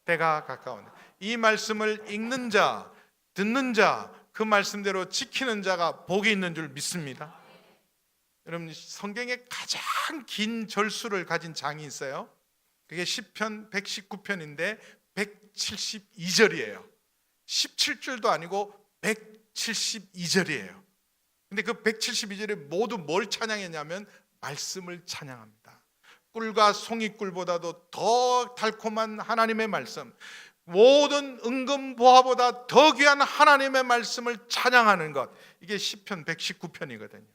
때가 가까우니. 이 말씀을 읽는 자, 듣는 자, 그 말씀대로 지키는 자가 복이 있는 줄 믿습니다. 여러분, 성경에 가장 긴 절수를 가진 장이 있어요. 그게 시편 119편인데 172절이에요. 17줄도 아니고 172절이에요. 근데 그 172절에 모두 뭘 찬양했냐면 말씀을 찬양합니다. 꿀과 송이꿀보다도 더 달콤한 하나님의 말씀, 모든 은금보화보다 더 귀한 하나님의 말씀을 찬양하는 것, 이게 시편 119편이거든요.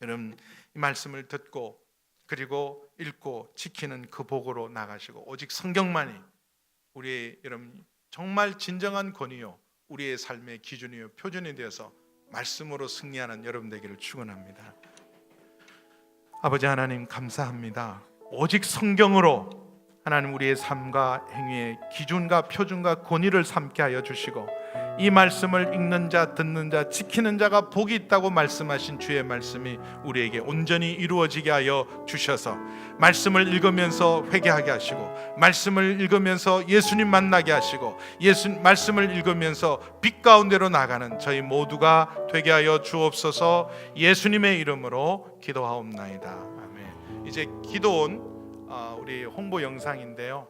여러분, 이 말씀을 듣고 그리고 읽고 지키는 그 복으로 나가시고 오직 성경만이 우리의 여러분 정말 진정한 권위요 우리의 삶의 기준이요 표준이 되어서 말씀으로 승리하는 여러분 되기를 축원합니다. 아버지 하나님 감사합니다. 오직 성경으로 하나님 우리의 삶과 행위의 기준과 표준과 권위를 삼게 하여 주시고 이 말씀을 읽는 자, 듣는 자, 지키는 자가 복이 있다고 말씀하신 주의 말씀이 우리에게 온전히 이루어지게 하여 주셔서 말씀을 읽으면서 회개하게 하시고 말씀을 읽으면서 예수님 만나게 하시고 말씀을 읽으면서 빛 가운데로 나가는 저희 모두가 되게 하여 주옵소서. 예수님의 이름으로 기도하옵나이다. 아멘. 이제 기도원 우리 홍보 영상인데요.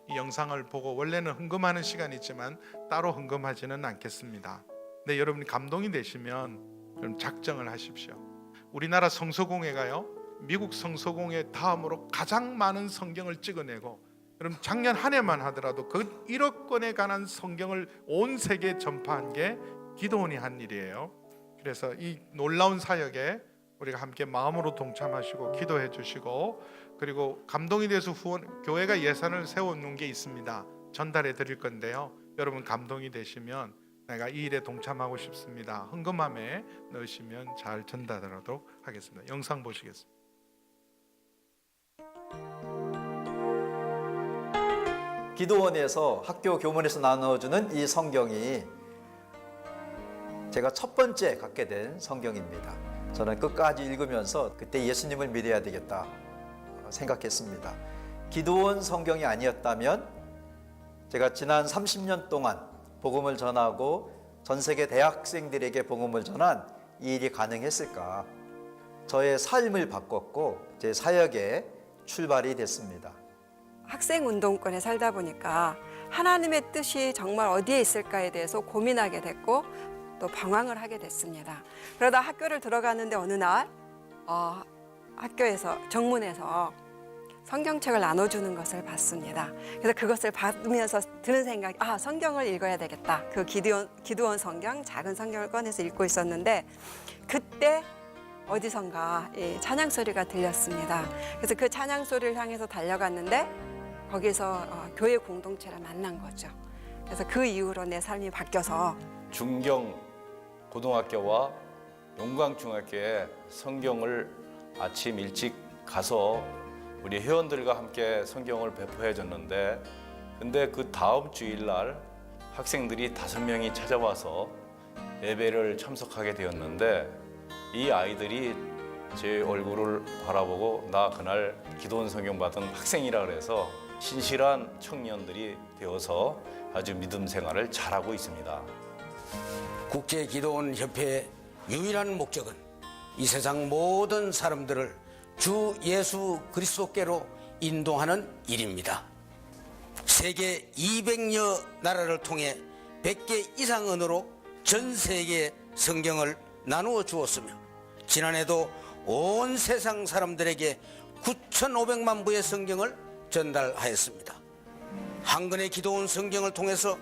이 영상을 보고 원래는 헌금하는 시간이지만 따로 헌금하지는 않겠습니다. 근데 여러분이 감동이 되시면 좀 작정을 하십시오. 우리나라 성서공회가요 미국 성서공회 다음으로 가장 많은 성경을 찍어내고 여러분 작년 한 해만 하더라도 그 1억 권에 관한 성경을 온 세계에 전파한 게 기도원이 한 일이에요. 그래서 이 놀라운 사역에 우리가 함께 마음으로 동참하시고 기도해 주시고 그리고 감동이 돼서 교회가 예산을 세워놓은 게 있습니다. 전달해 드릴 건데요. 여러분 감동이 되시면 내가 이 일에 동참하고 싶습니다. 헌금함에 넣으시면 잘 전달하도록 하겠습니다. 영상 보시겠습니다. 기도원에서 학교 교문에서 나눠주는 이 성경이 제가 첫 번째 갖게 된 성경입니다. 저는 끝까지 읽으면서 그때 예수님을 믿어야 되겠다 생각했습니다. 기도원 성경이 아니었다면 제가 지난 30년 동안 복음을 전하고 전 세계 대학생들에게 복음을 전한 이 일이 가능했을까? 저의 삶을 바꿨고 제 사역의 출발이 됐습니다. 학생 운동권에 살다 보니까 하나님의 뜻이 정말 어디에 있을까에 대해서 고민하게 됐고 또 방황을 하게 됐습니다. 그러다 학교를 들어가는데 어느 날 학교에서 정문에서 성경책을 나눠주는 것을 봤습니다. 그래서 그것을 받으면서 드는 생각이 성경을 읽어야 되겠다. 그 기드온 성경, 작은 성경을 꺼내서 읽고 있었는데 그때 어디선가 찬양 소리가 들렸습니다. 그래서 그 찬양 소리를 향해서 달려갔는데 거기서 교회 공동체를 만난 거죠. 그래서 그 이후로 내 삶이 바뀌어서 중경 고등학교와 용광중학교에 성경을 아침 일찍 가서 우리 회원들과 함께 성경을 배포해 줬는데, 근데 그 다음 주일날 학생들이 5명이 찾아와서 예배를 참석하게 되었는데, 이 아이들이 제 얼굴을 바라보고 나 그날 기도원 성경 받은 학생이라 그래서 신실한 청년들이 되어서 아주 믿음 생활을 잘하고 있습니다. 국제기도원 협회의 유일한 목적은 이 세상 모든 사람들을 주 예수 그리스도께로 인도하는 일입니다. 세계 200여 나라를 통해 100개 이상 언어로 전 세계에 성경을 나누어 주었으며, 지난해도 온 세상 사람들에게 9,500만 부의 성경을 전달하였습니다. 한근의 기도원 성경을 통해서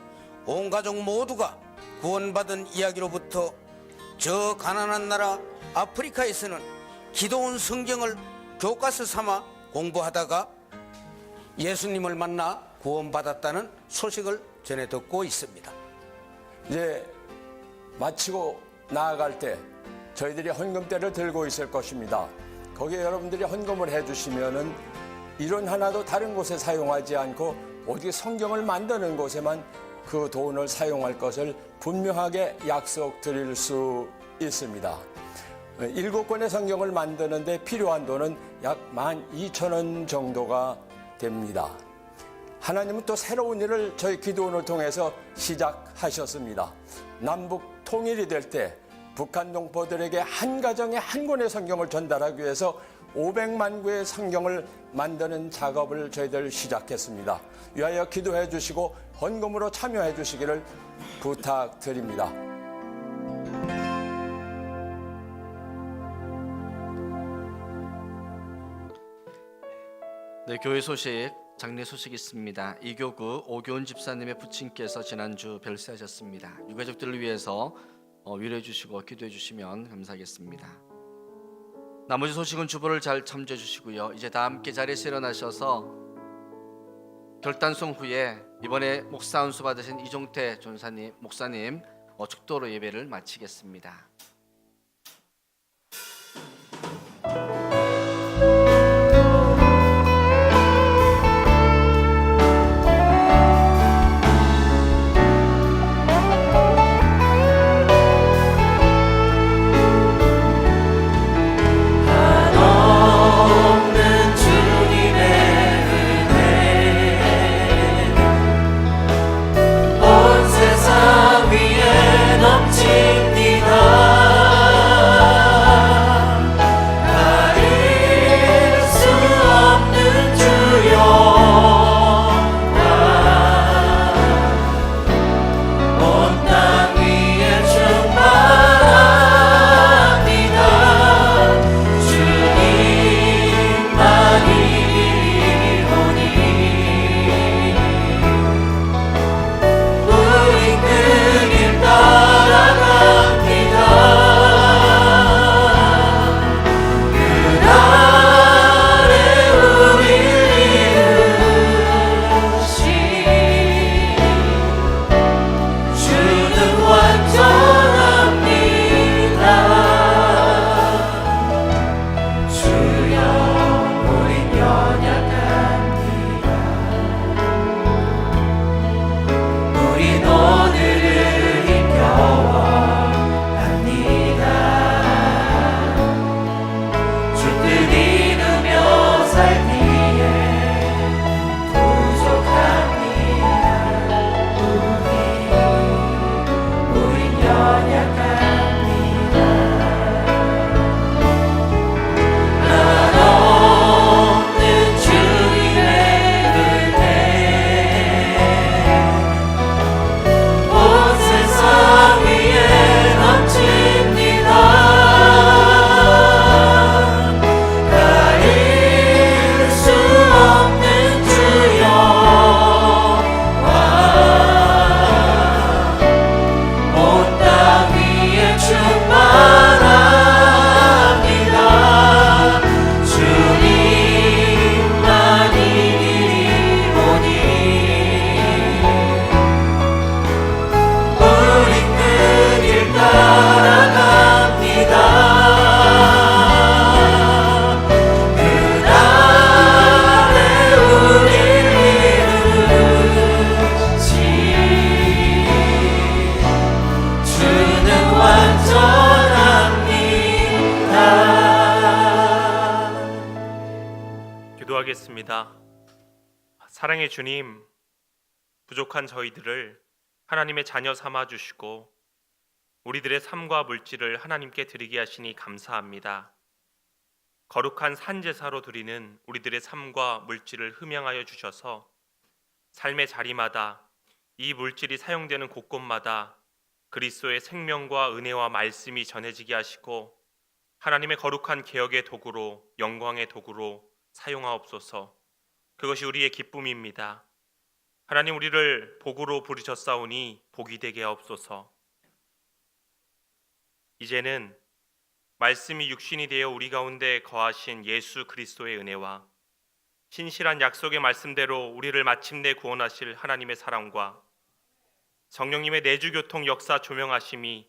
온 가족 모두가 구원받은 이야기로부터 저 가난한 나라 아프리카에서는 기도원 성경을 교과서 삼아 공부하다가 예수님을 만나 구원받았다는 소식을 전해 듣고 있습니다. 이제 마치고 나아갈 때 저희들이 헌금대를 들고 있을 것입니다. 거기에 여러분들이 헌금을 해주시면은 이론 하나도 다른 곳에 사용하지 않고 오직 성경을 만드는 곳에만 그 돈을 사용할 것을 분명하게 약속드릴 수 있습니다. 7권의 성경을 만드는데 필요한 돈은 약 12,000원 정도가 됩니다. 하나님은 또 새로운 일을 저희 기도원을 통해서 시작하셨습니다. 남북 통일이 될 때 북한 동포들에게 한 가정에 한 권의 성경을 전달하기 위해서 500만 구의 성경을 만드는 작업을 저희들 시작했습니다. 위하여 기도해 주시고 헌금으로 참여해 주시기를 부탁드립니다. 네, 교회 소식, 장례 소식 있습니다. 이교구 오교훈 집사님의 부친께서 지난주 별세하셨습니다. 유가족들을 위해서 위로해 주시고 기도해 주시면 감사하겠습니다. 나머지 소식은 주보를 잘 참조해 주시고요. 이제 다 함께 자리에서 일어나셔서 결단송 후에 이번에 목사 안수 받으신 이종태 목사님 축도로 예배를 마치겠습니다. 넘칩니다. 기도하겠습니다. 사랑의 주님, 부족한 저희들을 하나님의 자녀 삼아 주시고 우리들의 삶과 물질을 하나님께 드리게 하시니 감사합니다. 거룩한 산제사로 드리는 우리들의 삶과 물질을 흠양하여 주셔서 삶의 자리마다 이 물질이 사용되는 곳곳마다 그리스도의 생명과 은혜와 말씀이 전해지게 하시고 하나님의 거룩한 개혁의 도구로, 영광의 도구로 사용하옵소서. 그것이 우리의 기쁨입니다. 하나님, 우리를 복으로 부르셨사오니 복이 되게 하옵소서. 이제는 말씀이 육신이 되어 우리 가운데 거하신 예수 그리스도의 은혜와 신실한 약속의 말씀대로 우리를 마침내 구원하실 하나님의 사랑과 성령님의 내주교통 역사 조명하심이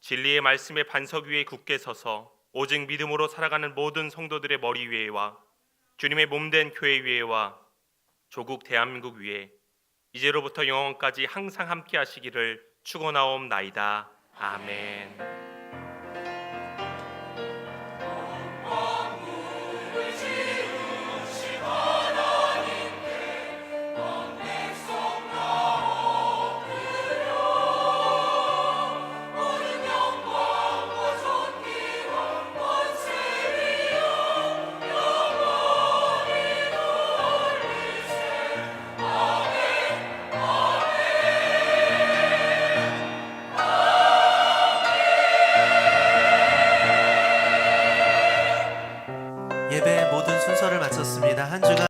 진리의 말씀의 반석 위에 굳게 서서 오직 믿음으로 살아가는 모든 성도들의 머리 위에와 주님의 몸된 교회 위에와 조국 대한민국 위에 이제로부터 영원까지 항상 함께 하시기를 축원하옵나이다. 아멘. 예배의 모든 순서를 마쳤습니다. 한 주간